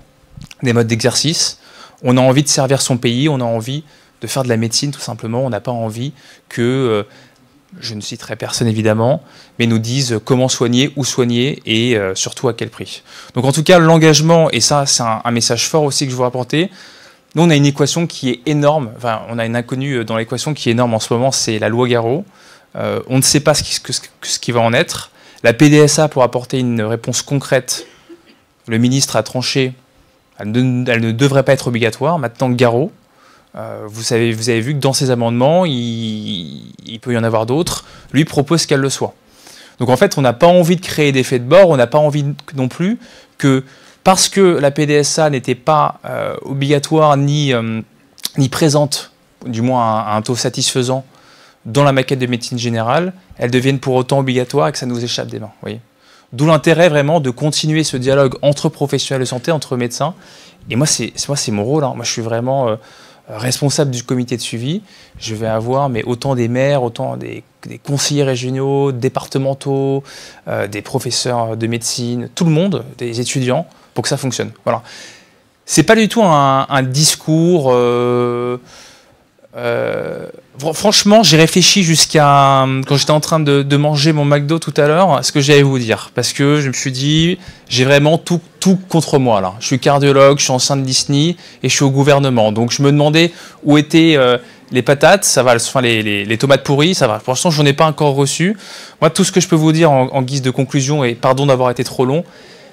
des modes d'exercice, on a envie de servir son pays, on a envie de faire de la médecine tout simplement, on n'a pas envie que... je ne citerai personne évidemment, mais nous disent comment soigner, où soigner et surtout à quel prix. Donc en tout cas, l'engagement, et ça c'est un message fort aussi que je veux apporter, nous on a une équation qui est énorme, enfin on a une inconnue dans l'équation qui est énorme en ce moment, c'est la loi Garot. On ne sait pas ce qui va en être. La PDSA, pour apporter une réponse concrète, le ministre a tranché, elle ne devrait pas être obligatoire. Maintenant Garot, vous avez vu que dans ces amendements, il peut y en avoir d'autres, lui propose qu'elle le soit. Donc en fait, on n'a pas envie de créer d'effet de bord, on n'a pas envie non plus que, parce que la PDSA n'était pas obligatoire ni présente, du moins à un taux satisfaisant, dans la maquette de médecine générale, elle devienne pour autant obligatoire et que ça nous échappe des mains. D'où l'intérêt vraiment de continuer ce dialogue entre professionnels de santé, entre médecins. Et moi, c'est mon rôle. Moi, je suis vraiment... responsable du comité de suivi, je vais avoir autant des maires, autant des conseillers régionaux, départementaux, des professeurs de médecine, tout le monde, des étudiants, pour que ça fonctionne. Voilà. C'est pas du tout un discours... franchement, j'ai réfléchi jusqu'à... Quand j'étais en train de manger mon McDo tout à l'heure, à ce que j'allais vous dire. Parce que je me suis dit, j'ai vraiment tout contre moi, là. Je suis cardiologue, je suis enceinte Disney et je suis au gouvernement. Donc je me demandais où étaient les patates, ça va, enfin les tomates pourries, ça va. Pour l'instant, je n'en ai pas encore reçu. Moi, tout ce que je peux vous dire en guise de conclusion, et pardon d'avoir été trop long,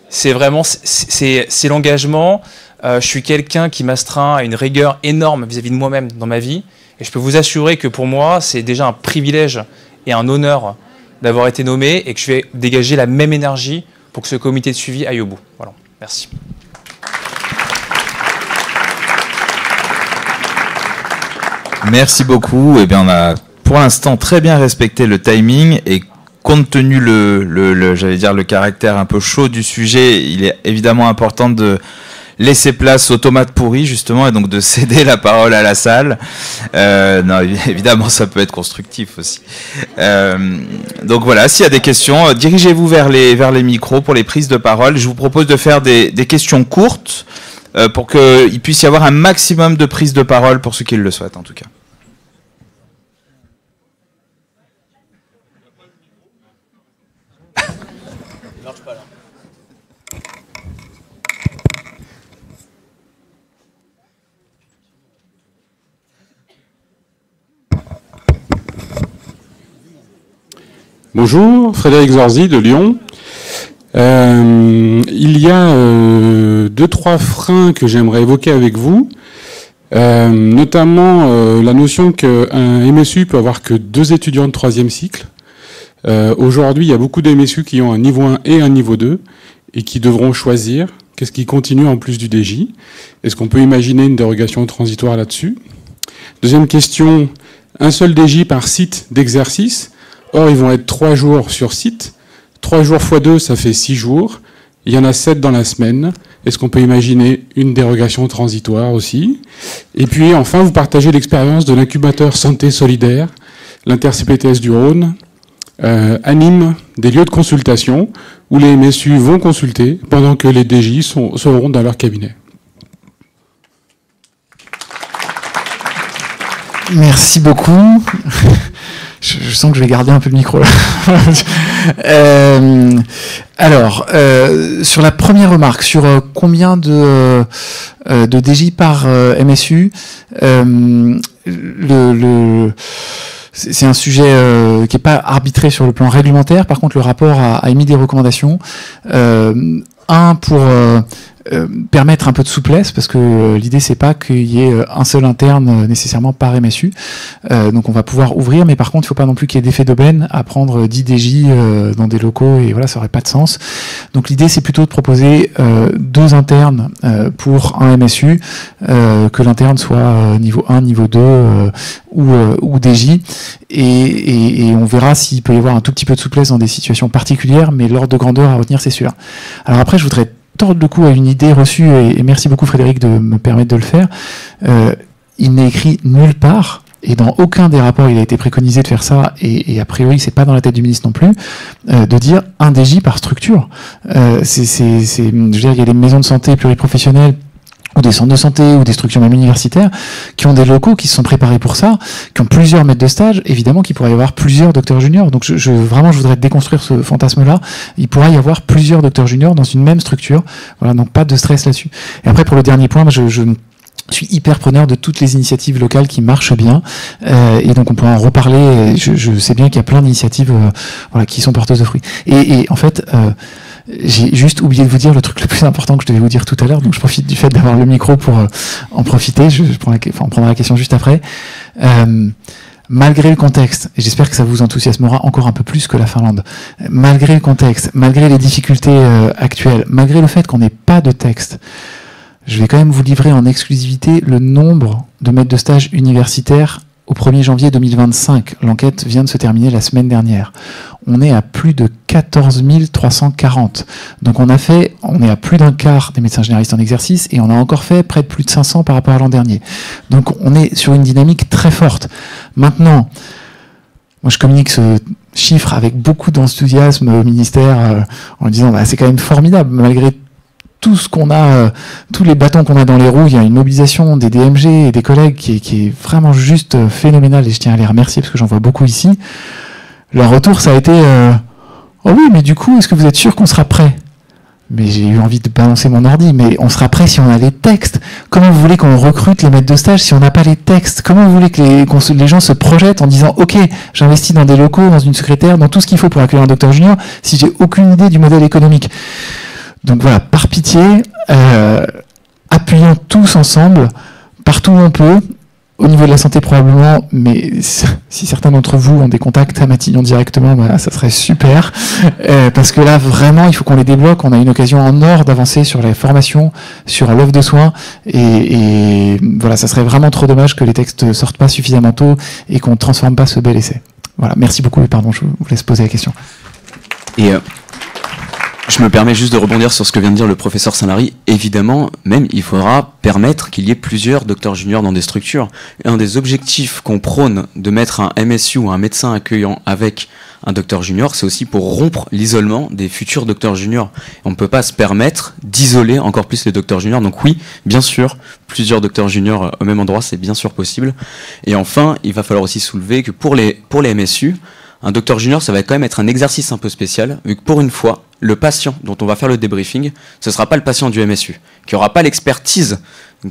c'est vraiment c'est l'engagement. Je suis quelqu'un qui m'astreint à une rigueur énorme vis-à-vis de moi-même dans ma vie. Et je peux vous assurer que pour moi, c'est déjà un privilège et un honneur d'avoir été nommé et que je vais dégager la même énergie pour que ce comité de suivi aille au bout. Voilà. Merci. Merci beaucoup. Eh bien, on a pour l'instant très bien respecté le timing et compte tenu j'allais dire le caractère un peu chaud du sujet, il est évidemment important de laisser place aux tomates pourries justement et donc de céder la parole à la salle. Non, évidemment ça peut être constructif aussi. Donc voilà, s'il y a des questions, dirigez-vous vers les micros pour les prises de parole. Je vous propose de faire des questions courtes pour qu'il puisse y avoir un maximum de prises de parole pour ceux qui le souhaitent en tout cas. Bonjour, Frédéric Zorzi de Lyon. Il y a 2-3 freins que j'aimerais évoquer avec vous. Notamment la notion qu'un MSU peut avoir que 2 étudiants de 3e cycle. Aujourd'hui, il y a beaucoup de MSU qui ont un niveau 1 et un niveau 2 et qui devront choisir qu'est-ce qui continue en plus du DJ. Est-ce qu'on peut imaginer une dérogation transitoire là-dessus? Deuxième question, un seul DJ par site d'exercice. Or, ils vont être 3 jours sur site. 3 jours x 2, ça fait 6 jours. Il y en a 7 dans la semaine. Est-ce qu'on peut imaginer une dérogation transitoire aussi? Et puis, enfin, vous partagez l'expérience de l'incubateur Santé Solidaire, l'inter-CPTS du Rhône, anime des lieux de consultation où les MSU vont consulter pendant que les DJ seront dans leur cabinet. Merci beaucoup. Je sens que je vais garder un peu le micro là. Alors, sur la première remarque, sur combien de DJ par MSU, c'est un sujet qui n'est pas arbitré sur le plan réglementaire. Par contre, le rapport a émis des recommandations. Pour permettre un peu de souplesse, parce que l'idée c'est pas qu'il y ait un seul interne nécessairement par MSU. Donc on va pouvoir ouvrir, mais par contre il faut pas non plus qu'il y ait d'effet d'aubaine à prendre 10 DJ dans des locaux, et voilà, ça aurait pas de sens. Donc l'idée c'est plutôt de proposer 2 internes pour un MSU, que l'interne soit niveau 1, niveau 2 ou DJ, et on verra s'il peut y avoir un tout petit peu de souplesse dans des situations particulières, mais l'ordre de grandeur à retenir c'est sûr. Alors après je voudrais tordre le cou à une idée reçue, et merci beaucoup Frédéric de me permettre de le faire. Il n'est écrit nulle part, et dans aucun des rapports il a été préconisé de faire ça, et a priori c'est pas dans la tête du ministre non plus, de dire un DJ par structure. Je veux dire, il y a des maisons de santé pluriprofessionnelles, ou des centres de santé, ou des structures même universitaires, qui ont des locaux qui se sont préparés pour ça, qui ont plusieurs maîtres de stage, évidemment qu'il pourrait y avoir plusieurs docteurs juniors. Donc vraiment, je voudrais déconstruire ce fantasme-là. Il pourrait y avoir plusieurs docteurs juniors dans une même structure. Voilà, donc pas de stress là-dessus. Et après, pour le dernier point, je suis hyper preneur de toutes les initiatives locales qui marchent bien, et donc on peut en reparler. Je sais bien qu'il y a plein d'initiatives voilà, qui sont porteuses de fruits. Et en fait... j'ai juste oublié de vous dire le truc le plus important que je devais vous dire tout à l'heure, donc je profite du fait d'avoir le micro pour en profiter. On prendra la question juste après. Malgré le contexte, et j'espère que ça vous enthousiasmera encore un peu plus que la Finlande, malgré le contexte, malgré les difficultés actuelles, malgré le fait qu'on n'ait pas de texte, je vais quand même vous livrer en exclusivité le nombre de maîtres de stage universitaires au 1er janvier 2025. L'enquête vient de se terminer la semaine dernière. On est à plus de 14 340. Donc on est à plus d'un quart des médecins généralistes en exercice, et on a encore fait près de plus de 500 par rapport à l'an dernier. Donc on est sur une dynamique très forte. Maintenant, moi je communique ce chiffre avec beaucoup d'enthousiasme au ministère, en disant c'est quand même formidable, malgré tout ce qu'on a, tous les bâtons qu'on a dans les roues. Il y a une mobilisation des DMG et des collègues qui est vraiment juste phénoménale, et je tiens à les remercier parce que j'en vois beaucoup ici. Leur retour, ça a été oh oui, mais du coup, est-ce que vous êtes sûr qu'on sera prêt? Mais j'ai eu envie de balancer mon ordi, mais on sera prêt si on a les textes. Comment vous voulez qu'on recrute les maîtres de stage si on n'a pas les textes? Comment vous voulez que les gens se projettent en disant ok, j'investis dans des locaux, dans une secrétaire, dans tout ce qu'il faut pour accueillir un docteur junior, si j'ai aucune idée du modèle économique? Donc voilà, par pitié, appuyons tous ensemble, partout où on peut, au niveau de la santé probablement, mais si certains d'entre vous ont des contacts à Matignon directement, ça serait super, parce que là, vraiment, il faut qu'on les débloque. On a une occasion en or d'avancer sur la formation, sur l'offre de soins, et voilà, ça serait vraiment trop dommage que les textes sortent pas suffisamment tôt et qu'on ne transforme pas ce bel essai. Voilà, merci beaucoup, et pardon, je vous laisse poser la question. Et je me permets juste de rebondir sur ce que vient de dire le professeur Saint-Lary. Évidemment, même, il faudra permettre qu'il y ait plusieurs docteurs juniors dans des structures. Et un des objectifs qu'on prône de mettre un MSU ou un médecin accueillant avec un docteur junior, c'est aussi pour rompre l'isolement des futurs docteurs juniors. On ne peut pas se permettre d'isoler encore plus les docteurs juniors. Donc oui, bien sûr, plusieurs docteurs juniors au même endroit, c'est bien sûr possible. Et enfin, il va falloir aussi soulever que pour les MSU, un docteur junior, ça va quand même être un exercice un peu spécial, vu que pour une fois, le patient dont on va faire le débriefing, ce ne sera pas le patient du MSU, qui n'aura pas l'expertise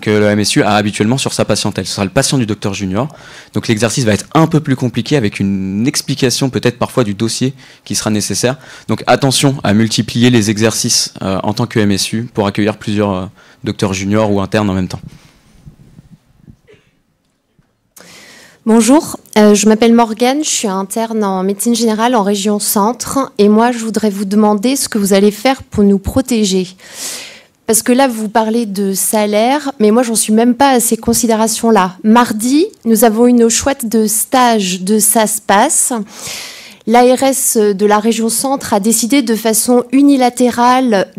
que le MSU a habituellement sur sa patientèle. Ce sera le patient du docteur junior. Donc l'exercice va être un peu plus compliqué, avec une explication peut-être parfois du dossier qui sera nécessaire. Donc attention à multiplier les exercices en tant que MSU pour accueillir plusieurs docteurs juniors ou internes en même temps. Bonjour, je m'appelle Morgane, je suis interne en médecine générale en région centre et moi je voudrais vous demander ce que vous allez faire pour nous protéger. Parce que là vous parlez de salaire, mais moi j'en suis même pas à ces considérations-là. Mardi, nous avons eu nos chouettes de stage de Ça se passe. L'ARS de la région centre a décidé de façon unilatérale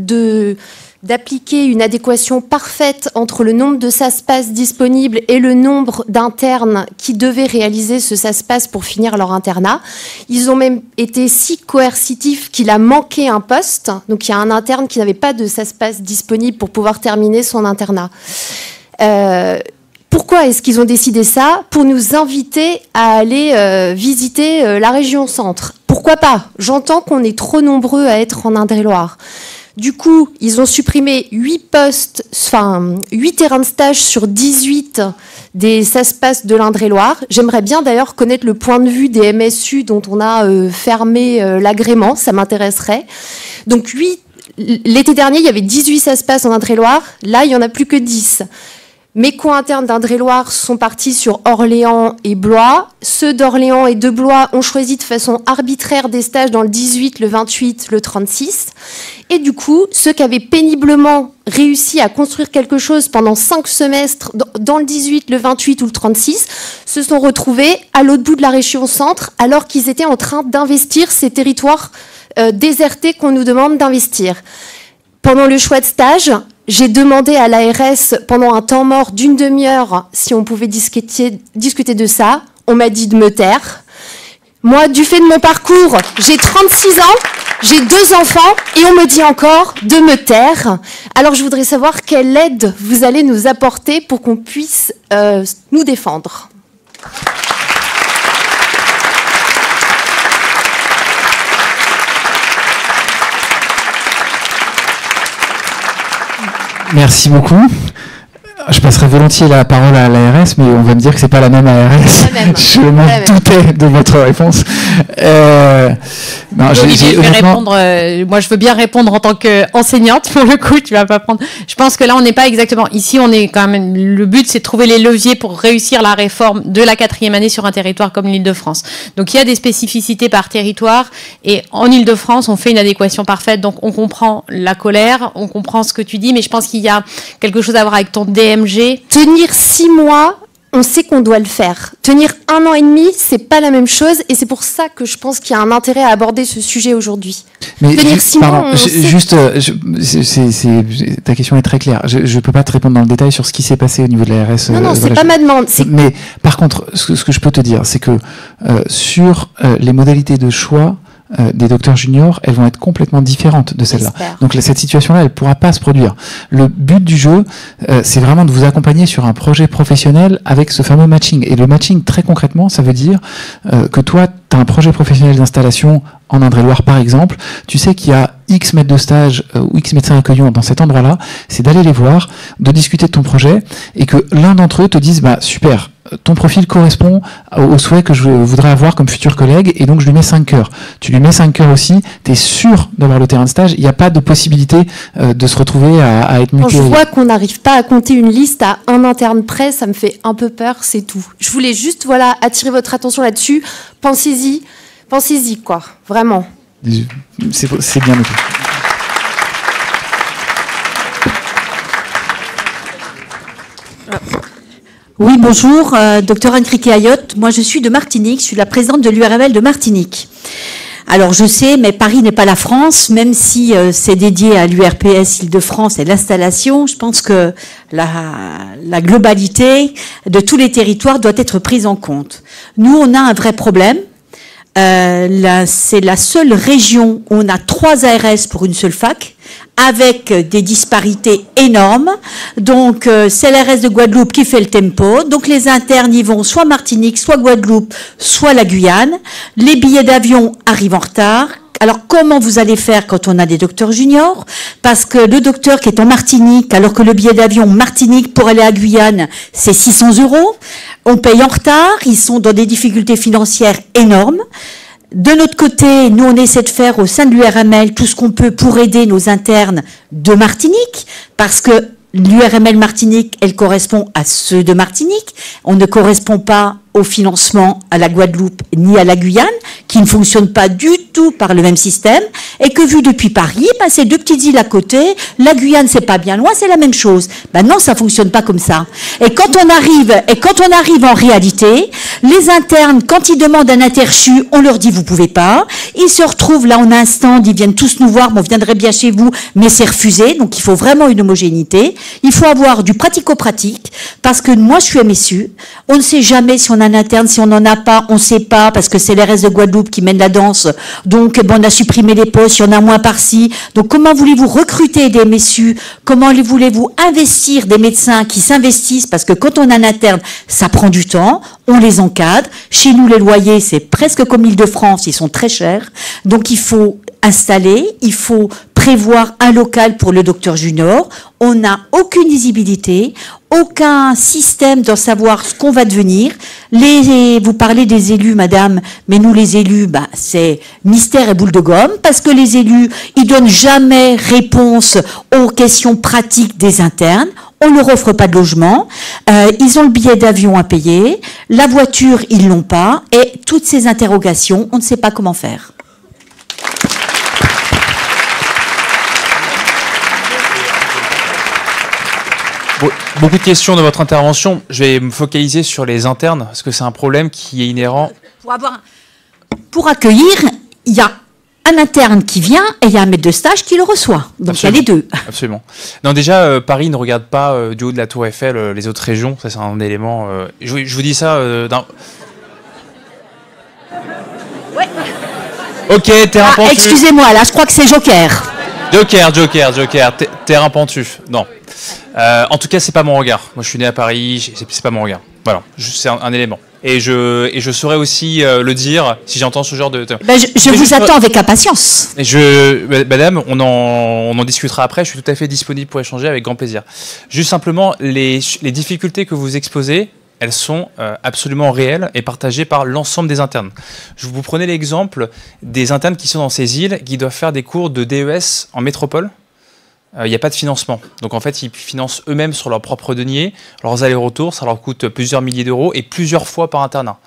d'appliquer une adéquation parfaite entre le nombre de SASPAS disponibles et le nombre d'internes qui devaient réaliser ce SASPAS pour finir leur internat. Ils ont même été si coercitifs qu'il a manqué un poste. Donc il y a un interne qui n'avait pas de SASPAS disponible pour pouvoir terminer son internat. Pourquoi est-ce qu'ils ont décidé ça? Pour nous inviter à aller visiter la région centre. Pourquoi pas? J'entends qu'on est trop nombreux à être en Indre-et-Loire. Du coup, ils ont supprimé 8 terrains de stage sur 18 des SASPAS de l'Indre-et-Loire. J'aimerais bien d'ailleurs connaître le point de vue des MSU dont on a fermé l'agrément, ça m'intéresserait. Donc l'été dernier, il y avait 18 SASPAS en Indre-et-Loire, là il n'y en a plus que 10. Mes co-internes d'Indre-et-Loire sont partis sur Orléans et Blois. Ceux d'Orléans et de Blois ont choisi de façon arbitraire des stages dans le 18, le 28, le 36. Et du coup, ceux qui avaient péniblement réussi à construire quelque chose pendant 5 semestres dans le 18, le 28 ou le 36 se sont retrouvés à l'autre bout de la région centre alors qu'ils étaient en train d'investir ces territoires désertés qu'on nous demande d'investir. Pendant le choix de stage, j'ai demandé à l'ARS pendant un temps mort d'une demi-heure si on pouvait discuter de ça. On m'a dit de me taire. Moi, du fait de mon parcours, j'ai 36 ans, j'ai 2 enfants et on me dit encore de me taire. Alors je voudrais savoir quelle aide vous allez nous apporter pour qu'on puisse nous défendre. Merci beaucoup. Je passerai volontiers la parole à l'ARS, mais on va me dire que c'est pas la même ARS. Je m'en doutais de votre réponse. Non, je vais répondre. Moi, je veux bien répondre en tant qu'enseignante. Pour le coup, tu vas pas prendre. Je pense que là, on n'est pas exactement. Ici, on est quand même. Le but, c'est de trouver les leviers pour réussir la réforme de la 4e année sur un territoire comme l'Île-de-France. Donc, il y a des spécificités par territoire, et en Île-de-France, on fait une adéquation parfaite. Donc, on comprend la colère, on comprend ce que tu dis, mais je pense qu'il y a quelque chose à voir avec ton DMG. Tenir 6 mois, on sait qu'on doit le faire. Tenir 1 an et demi, c'est pas la même chose, et c'est pour ça que je pense qu'il y a un intérêt à aborder ce sujet aujourd'hui. Mais tenir 6 mois, ta question est très claire. Je peux pas te répondre dans le détail sur ce qui s'est passé au niveau de l'ARS. Non, c'est pas ma demande. Mais par contre, ce que je peux te dire, c'est que sur les modalités de choix des docteurs juniors, elles vont être complètement différentes de celles-là. Donc cette situation-là, elle pourra pas se produire. Le but du jeu, c'est vraiment de vous accompagner sur un projet professionnel avec ce fameux matching. Et le matching, très concrètement, ça veut dire que toi, tu as un projet professionnel d'installation en Indre-et-Loire, par exemple. Tu sais qu'il y a X maîtres de stage ou X médecins accueillants dans cet endroit-là. C'est d'aller les voir, de discuter de ton projet, et que l'un d'entre eux te dise, bah super, ton profil correspond au souhait que je voudrais avoir comme futur collègue, et donc je lui mets 5 heures. Tu lui mets 5 heures aussi, tu es sûr d'avoir le terrain de stage, il n'y a pas de possibilité de se retrouver à être muté. Quand je vois qu'on n'arrive pas à compter une liste à un interne près, ça me fait un peu peur, c'est tout. Je voulais juste attirer votre attention là-dessus. Pensez-y, quoi, vraiment. C'est bien noté. Oui, bonjour, docteur Anne Criquet-Ayotte. Moi, je suis de Martinique, je suis la présidente de l'URML de Martinique. Alors, je sais, mais Paris n'est pas la France, même si c'est dédié à l'URPS Île-de-France et l'installation. Je pense que la globalité de tous les territoires doit être prise en compte. Nous, on a un vrai problème. C'est la seule région où on a 3 ARS pour une seule fac, avec des disparités énormes. Donc, c'est l'ARS de Guadeloupe qui fait le tempo. Donc, les internes y vont soit Martinique, soit Guadeloupe, soit la Guyane. Les billets d'avion arrivent en retard. Alors, comment vous allez faire quand on a des docteurs juniors? Parce que le docteur qui est en Martinique, alors que le billet d'avion Martinique pour aller à Guyane, c'est 600 €. On paye en retard. Ils sont dans des difficultés financières énormes. De notre côté, nous, on essaie de faire au sein de l'URML tout ce qu'on peut pour aider nos internes de Martinique, parce que l'URML Martinique, elle correspond à ceux de Martinique. On ne correspond pas au financement à la Guadeloupe ni à la Guyane, qui ne fonctionnent pas du tout par le même système, et que vu depuis Paris, ben, c'est deux petites îles à côté, la Guyane c'est pas bien loin, c'est la même chose. Ben non, ça fonctionne pas comme ça. Et quand on arrive en réalité, les internes, quand ils demandent un interchu, on leur dit vous pouvez pas. Ils se retrouvent là en un stand, ils viennent tous nous voir, on viendrait bien chez vous, mais c'est refusé. Donc il faut vraiment une homogénéité. Il faut avoir du pratico-pratique, parce que moi je suis MSU, on ne sait jamais si on a un interne, si on n'en a pas, on ne sait pas, parce que c'est les restes de Guadeloupe qui mènent la danse. Donc bon, on a supprimé les postes, il y en a moins par-ci. Donc comment voulez-vous recruter des MSU? Comment voulez-vous investir des médecins qui s'investissent? Parce que quand on a un interne, ça prend du temps, on les encadre. Chez nous, les loyers, c'est presque comme l'Île-de-France, ils sont très chers. Donc il faut installer, il faut prévoir un local pour le docteur junior. On n'a aucune visibilité, aucun système de savoir ce qu'on va devenir. Vous parlez des élus, madame, mais nous les élus, bah, c'est mystère et boule de gomme, parce que les élus, ils donnent jamais réponse aux questions pratiques des internes. On leur offre pas de logement, ils ont le billet d'avion à payer, la voiture, ils l'ont pas, et toutes ces interrogations, on ne sait pas comment faire. Beaucoup de questions dans votre intervention. Je vais me focaliser sur les internes, parce que c'est un problème qui est inhérent. Pour accueillir, il y a un interne qui vient et il y a un maître de stage qui le reçoit. Donc il y a les deux. Absolument. Non, déjà, Paris ne regarde pas du haut de la Tour Eiffel les autres régions. Ça, c'est un élément. Je vous dis ça d'un. Ouais. Ok, terrain pentu. Excusez-moi, là, je crois que c'est Joker. Joker. Terrain pentu. Non. En tout cas, c'est pas mon regard. Moi, je suis né à Paris. C'est pas mon regard. Voilà. C'est un élément. Et je saurais aussi le dire si j'entends ce genre de. Ben, je vous attends avec impatience. Madame, on en discutera après. Je suis tout à fait disponible pour échanger avec grand plaisir. Juste simplement, les difficultés que vous exposez, elles sont absolument réelles et partagées par l'ensemble des internes. Je vous prenais l'exemple des internes qui sont dans ces îles, qui doivent faire des cours de DES en métropole. Il n'y a pas de financement. Donc en fait, ils financent eux-mêmes sur leur propre denier leurs allers-retours. Ça leur coûte plusieurs milliers d'euros et plusieurs fois par internat.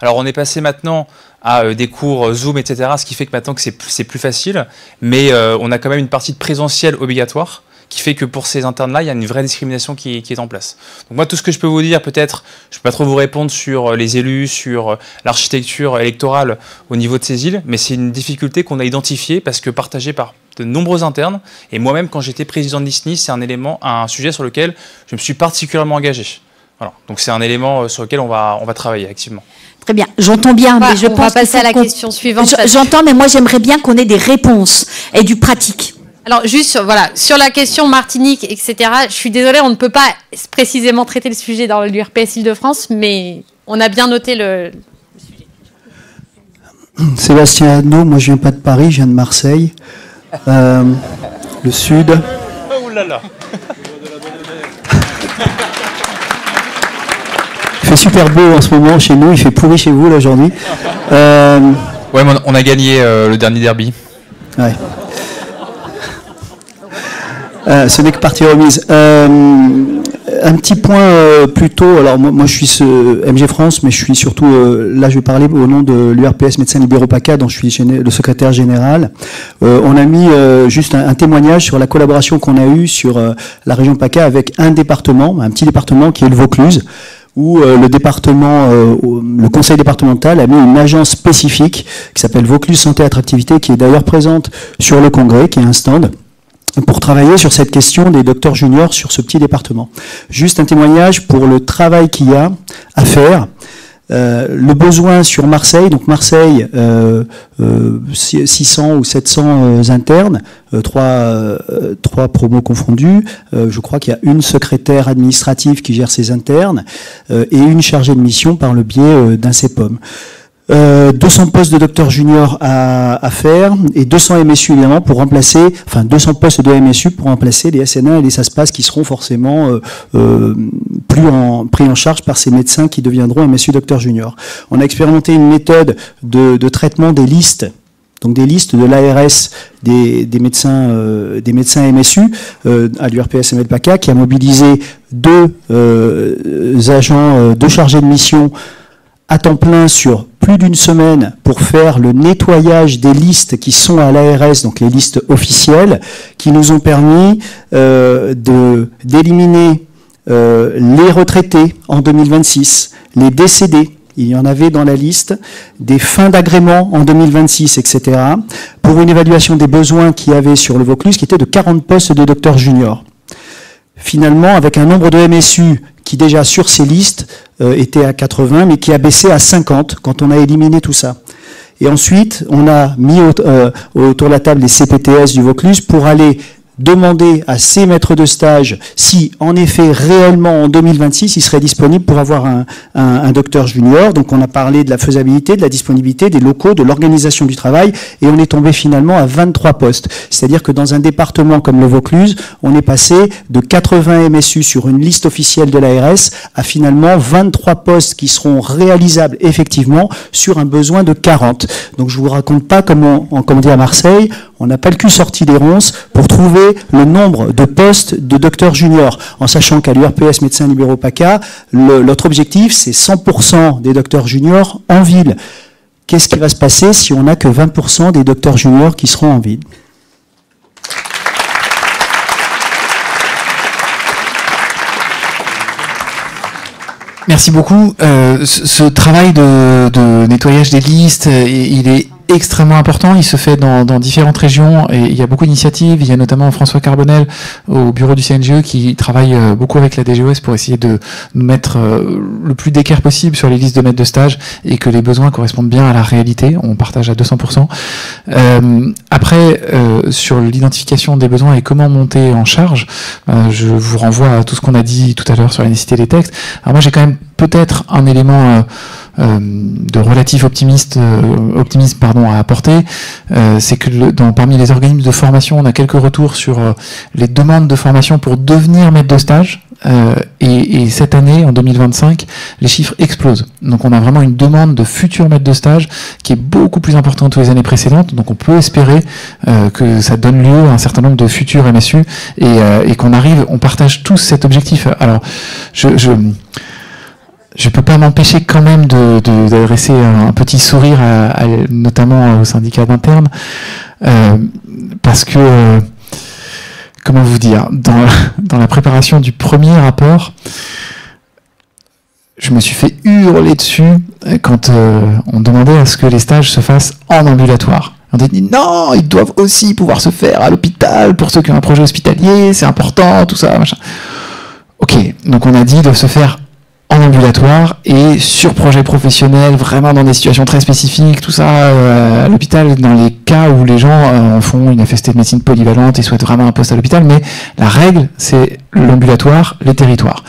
Alors on est passé maintenant à des cours Zoom, etc. Ce qui fait que maintenant que c'est plus facile. Mais on a quand même une partie de présentiel obligatoire qui fait que pour ces internes-là, il y a une vraie discrimination qui est en place. Donc moi, tout ce que je peux vous dire, peut-être, je ne peux pas trop vous répondre sur les élus, sur l'architecture électorale au niveau de ces îles, mais c'est une difficulté qu'on a identifiée parce que partagée par de nombreux internes, et moi-même, quand j'étais président de l'ISNI, c'est un sujet sur lequel je me suis particulièrement engagé. Voilà. Donc c'est un élément sur lequel on va travailler activement. Très bien, j'entends bien, mais je pense on va passer à la question suivante. J'entends, mais moi j'aimerais bien qu'on ait des réponses et du pratique. Alors juste, voilà, sur la question Martinique, etc., je suis désolée, on ne peut pas précisément traiter le sujet dans l'URPS Île-de-France, mais on a bien noté le sujet. Sébastien Adnaud, moi je viens pas de Paris, je viens de Marseille, le sud. Oh là là. Il fait super beau en ce moment chez nous, il fait pourri chez vous là aujourd'hui. Ouais, mais on a gagné le dernier derby. Ouais. Ce n'est que partie remise. Un petit point plutôt. Alors moi je suis MG France, mais je suis surtout là je vais parler au nom de l'URPS Médecins Libéraux PACA, dont je suis le secrétaire général. On a mis juste un témoignage sur la collaboration qu'on a eue sur la région PACA avec un petit département qui est le Vaucluse, où le conseil départemental a mis une agence spécifique qui s'appelle Vaucluse Santé Attractivité, qui est d'ailleurs présente sur le congrès, qui est un stand, pour travailler sur cette question des docteurs juniors sur ce petit département. Juste un témoignage pour le travail qu'il y a à faire. Le besoin sur Marseille, donc Marseille, 600 ou 700 internes, 3 promos confondus. Je crois qu'il y a une secrétaire administrative qui gère ces internes et une chargée de mission par le biais d'un CEPOM. 200 postes de docteurs juniors à faire et 200 MSU évidemment pour remplacer, 200 postes de MSU pour remplacer les SN1 et les SASPAS qui seront forcément pris en charge par ces médecins qui deviendront MSU docteurs juniors. On a expérimenté une méthode de traitement des listes. Donc des listes de l'ARS des médecins MSU à l'URPS MLPACA qui a mobilisé deux agents, 2 chargés de mission à temps plein sur plus d'une semaine pour faire le nettoyage des listes qui sont à l'ARS, donc les listes officielles, qui nous ont permis d'éliminer les retraités en 2026, les décédés, il y en avait dans la liste, des fins d'agrément en 2026, etc., pour une évaluation des besoins qu'il y avait sur le Vaucluse, qui était de 40 postes de docteurs juniors. Finalement, avec un nombre de MSU qui déjà sur ces listes était à 80, mais qui a baissé à 50 quand on a éliminé tout ça. Et ensuite, on a mis autour de la table les CPTS du Vaucluse pour aller demander à ces maîtres de stage si, en effet, réellement, en 2026, ils seraient disponibles pour avoir un docteur junior. Donc, on a parlé de la faisabilité, de la disponibilité, des locaux, de l'organisation du travail, et on est tombé finalement à 23 postes. C'est-à-dire que dans un département comme le Vaucluse, on est passé de 80 MSU sur une liste officielle de l'ARS à finalement 23 postes qui seront réalisables effectivement sur un besoin de 40. Donc, je vous raconte pas comme on dit à Marseille, on n'a pas le cul sorti des ronces pour trouver le nombre de postes de docteurs juniors, en sachant qu'à l'URPS médecins libéraux PACA, notre objectif, c'est 100% des docteurs juniors en ville. Qu'est-ce qui va se passer si on n'a que 20% des docteurs juniors qui seront en ville? Merci beaucoup. Ce travail de nettoyage des listes, il est extrêmement important. Il se fait dans différentes régions et il y a beaucoup d'initiatives. Il y a notamment François Carbonel au bureau du CNGE qui travaille beaucoup avec la DGOS pour essayer de nous mettre le plus d'équerre possible sur les listes de maîtres de stage et que les besoins correspondent bien à la réalité. On partage à 200%. Après, sur l'identification des besoins et comment monter en charge, je vous renvoie à tout ce qu'on a dit tout à l'heure sur la nécessité des textes. Alors moi, j'ai quand même peut-être un élément de relatif optimisme à apporter, c'est que parmi les organismes de formation, on a quelques retours sur les demandes de formation pour devenir maître de stage. Et cette année, en 2025, les chiffres explosent. Donc on a vraiment une demande de futurs maîtres de stage qui est beaucoup plus importante que les années précédentes. Donc on peut espérer que ça donne lieu à un certain nombre de futurs MSU et qu'on arrive, on partage tous cet objectif. Alors je peux pas m'empêcher quand même d'adresser un petit sourire notamment au syndicat d'interne, parce que comment vous dire, dans la préparation du premier rapport, je me suis fait hurler dessus quand on demandait à ce que les stages se fassent en ambulatoire. On a dit non, ils doivent aussi pouvoir se faire à l'hôpital pour ceux qui ont un projet hospitalier, c'est important, tout ça, machin. Ok, donc on a dit ils doivent se faire en ambulatoire et sur projet professionnel, vraiment dans des situations très spécifiques, tout ça à l'hôpital, dans les cas où les gens font une FST de médecine polyvalente et souhaitent vraiment un poste à l'hôpital, mais la règle, c'est l'ambulatoire, les territoires.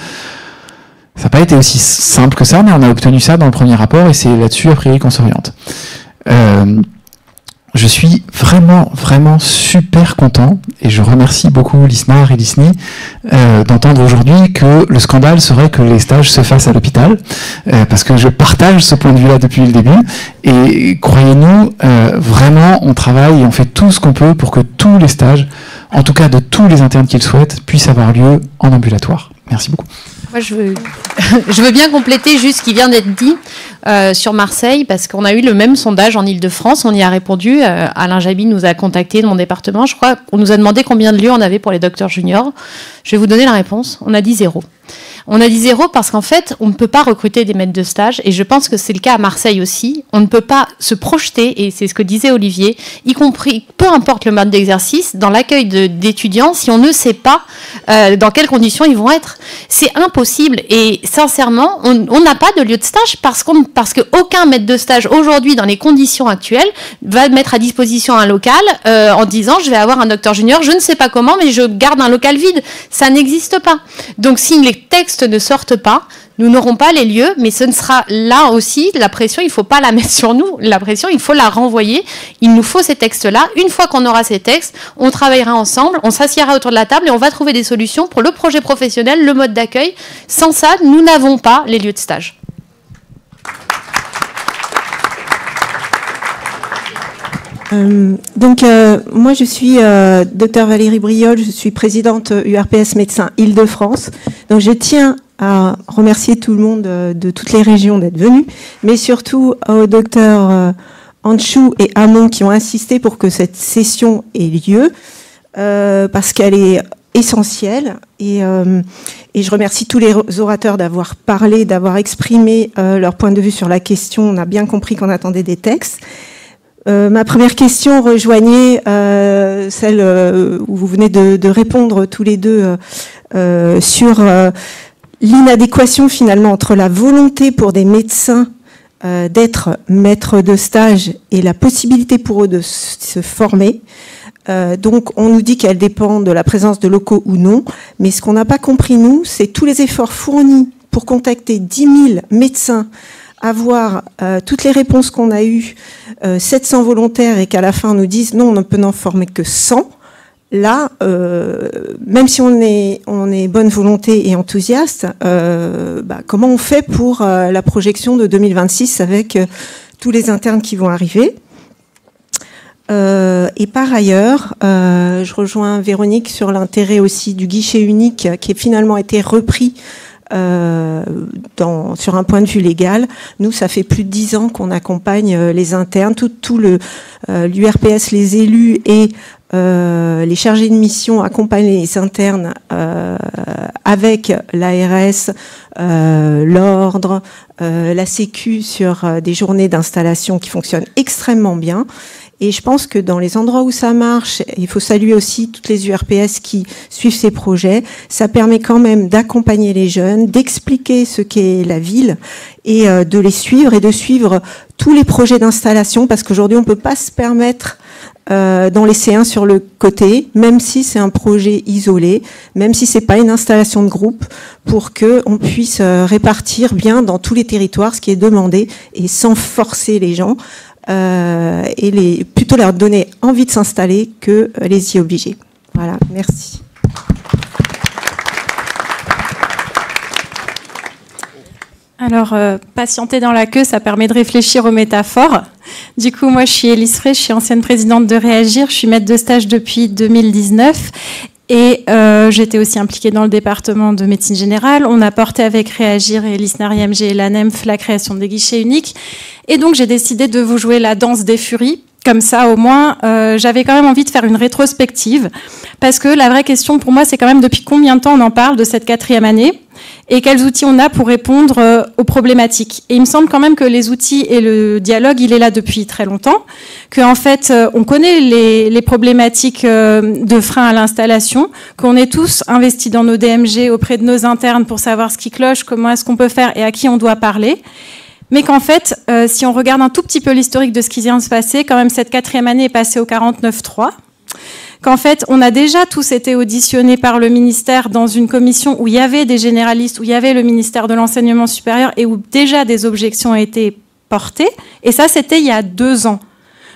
Ça n'a pas été aussi simple que ça, mais on a obtenu ça dans le premier rapport et c'est là-dessus, a priori, qu'on s'oriente. Je suis vraiment, vraiment super content, et je remercie beaucoup l'ISNAR et l'ISNI d'entendre aujourd'hui que le scandale serait que les stages se fassent à l'hôpital, parce que je partage ce point de vue-là depuis le début, et croyez-nous, vraiment, on travaille et on fait tout ce qu'on peut pour que tous les stages, en tout cas de tous les internes qui le souhaitent, puissent avoir lieu en ambulatoire. Merci beaucoup. Moi, je veux bien compléter juste ce qui vient d'être dit sur Marseille, parce qu'on a eu le même sondage en Ile-de-France, on y a répondu. Alain Jaby nous a contacté de mon département, je crois. On nous a demandé combien de lieux on avait pour les docteurs juniors. Je vais vous donner la réponse. On a dit 0. On a dit 0 parce qu'en fait, on ne peut pas recruter des maîtres de stage, et je pense que c'est le cas à Marseille aussi. On ne peut pas se projeter, et c'est ce que disait Olivier, y compris, peu importe le mode d'exercice, dans l'accueil d'étudiants, si on ne sait pas dans quelles conditions ils vont être. C'est impossible, et sincèrement, on n'a pas de lieu de stage parce qu'aucun maître de stage aujourd'hui, dans les conditions actuelles, va mettre à disposition un local en disant je vais avoir un docteur junior, je ne sais pas comment, mais je garde un local vide. Ça n'existe pas. Donc si les textes ne sortent pas, nous n'aurons pas les lieux, mais ce ne sera là aussi, la pression, il ne faut pas la mettre sur nous, la pression, il faut la renvoyer. Il nous faut ces textes-là. Une fois qu'on aura ces textes, on travaillera ensemble, on s'assiera autour de la table et on va trouver des solutions pour le projet professionnel, le mode d'accueil. Sans ça, nous n'avons pas les lieux de stage. Moi je suis Dr Valérie Briol, je suis présidente URPS Médecins Île-de-France. Donc je tiens à remercier tout le monde de toutes les régions d'être venus, mais surtout au docteur Anchou et Hamon qui ont insisté pour que cette session ait lieu, parce qu'elle est essentielle. Et je remercie tous les orateurs d'avoir parlé, d'avoir exprimé leur point de vue sur la question. On a bien compris qu'on attendait des textes. Ma première question rejoignait celle où vous venez de répondre tous les deux sur l'inadéquation finalement entre la volonté pour des médecins d'être maîtres de stage et la possibilité pour eux de se former. Donc on nous dit qu'elle dépend de la présence de locaux ou non, mais ce qu'on n'a pas compris nous, c'est tous les efforts fournis pour contacter 10 000 médecins, avoir toutes les réponses qu'on a eues, 700 volontaires, et qu'à la fin on nous dise non, on ne peut n'en former que 100. Là, même si on est bonne volonté et enthousiaste, comment on fait pour la projection de 2026 avec tous les internes qui vont arriver? Et par ailleurs, je rejoins Véronique sur l'intérêt aussi du guichet unique qui a finalement été repris sur un point de vue légal. Nous, ça fait plus de 10 ans qu'on accompagne les internes, tout l'URPS, les élus et les chargés de mission accompagnent les internes avec l'ARS, l'ordre, la Sécu sur des journées d'installation qui fonctionnent extrêmement bien. Et je pense que dans les endroits où ça marche, il faut saluer aussi toutes les URPS qui suivent ces projets. Ça permet quand même d'accompagner les jeunes, d'expliquer ce qu'est la ville et de les suivre et de suivre tous les projets d'installation, parce qu'aujourd'hui on ne peut pas se permettre d'en laisser un sur le côté, même si c'est un projet isolé, même si c'est pas une installation de groupe, pour que on puisse répartir bien dans tous les territoires ce qui est demandé et sans forcer les gens. Et plutôt leur donner envie de s'installer que les y obliger. Voilà, merci. Alors, patienter dans la queue, ça permet de réfléchir aux métaphores. Du coup, moi, je suis Élise Frey, je suis ancienne présidente de Réagir, je suis maître de stage depuis 2019. Et j'étais aussi impliquée dans le département de médecine générale. On a porté avec Réagir et l'ISNAR-IMG et l'ANEMF la création des guichets uniques. Et donc, j'ai décidé de vous jouer la danse des furies. Comme ça, au moins, j'avais quand même envie de faire une rétrospective. Parce que la vraie question pour moi, c'est quand même depuis combien de temps on en parle de cette 4e année et quels outils on a pour répondre aux problématiques. Et il me semble quand même que les outils et le dialogue, il est là depuis très longtemps, qu'en fait, on connaît les problématiques de frein à l'installation, qu'on est tous investis dans nos DMG auprès de nos internes pour savoir ce qui cloche, comment est-ce qu'on peut faire et à qui on doit parler. Mais qu'en fait, si on regarde un tout petit peu l'historique de ce qui vient de se passer, quand même cette 4e année est passée au 49.3, qu'en fait, on a déjà tous été auditionnés par le ministère dans une commission où il y avait des généralistes, où il y avait le ministère de l'Enseignement supérieur et où déjà des objections ont été portées. Et ça, c'était il y a 2 ans.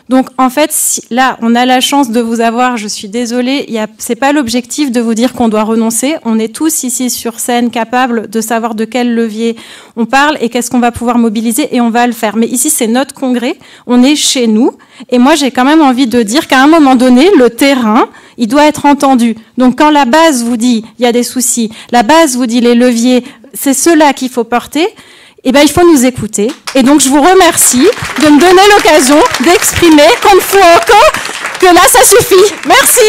Donc, en fait, là, on a la chance de vous avoir, je suis désolée, c'est pas l'objectif de vous dire qu'on doit renoncer. On est tous ici sur scène capables de savoir de quel levier on parle et qu'est-ce qu'on va pouvoir mobiliser et on va le faire. Mais ici, c'est notre congrès, on est chez nous. Et moi, j'ai quand même envie de dire qu'à un moment donné, le terrain, il doit être entendu. Donc, quand la base vous dit, il y a des soucis, la base vous dit les leviers, c'est ceux-là qu'il faut porter, eh ben, il faut nous écouter. Et donc, je vous remercie de me donner l'occasion d'exprimer qu'on ne faut encore que là, ça suffit. Merci.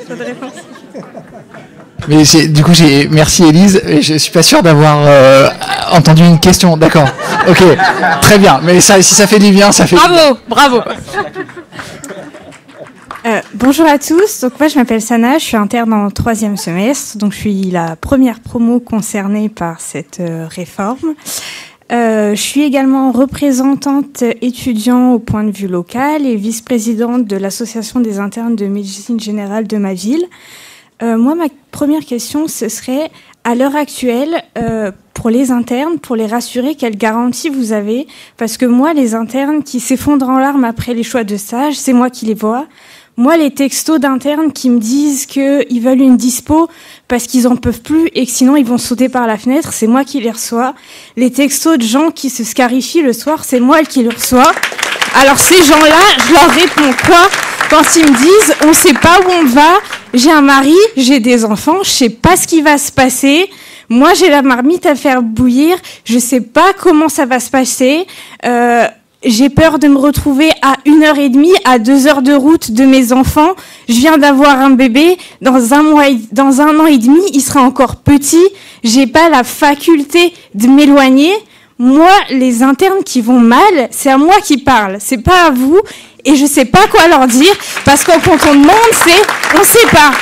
Pas de réponse. Mais du coup, merci Élise. Je suis pas sûr d'avoir entendu une question. D'accord. Ok. Très bien. Mais ça, si ça fait du bien, ça fait. Bravo, bravo. Bonjour à tous. Donc moi, je m'appelle Sana. Je suis interne en 3e semestre. Donc je suis la première promo concernée par cette réforme. Je suis également représentante étudiant au point de vue local et vice-présidente de l'association des internes de médecine générale de ma ville. Moi, ma première question, ce serait, à l'heure actuelle, pour les internes, pour les rassurer, quelles garanties vous avez? Parce que moi, les internes qui s'effondrent en larmes après les choix de stage, c'est moi qui les vois. Moi, les textos d'internes qui me disent qu'ils veulent une dispo parce qu'ils en peuvent plus et que sinon ils vont sauter par la fenêtre, c'est moi qui les reçois. Les textos de gens qui se scarifient le soir, c'est moi qui les reçois. Alors ces gens-là, je leur réponds quoi quand ils me disent on sait pas où on va, j'ai un mari, j'ai des enfants, je sais pas ce qui va se passer. Moi, j'ai la marmite à faire bouillir, je sais pas comment ça va se passer. J'ai peur de me retrouver à 1h30, à 2 heures de route de mes enfants. Je viens d'avoir un bébé. Dans un an et demi, il sera encore petit. J'ai pas la faculté de m'éloigner. Moi, les internes qui vont mal, c'est à moi qui parle. C'est pas à vous. Et je sais pas quoi leur dire. Parce que quand on demande, on sait pas.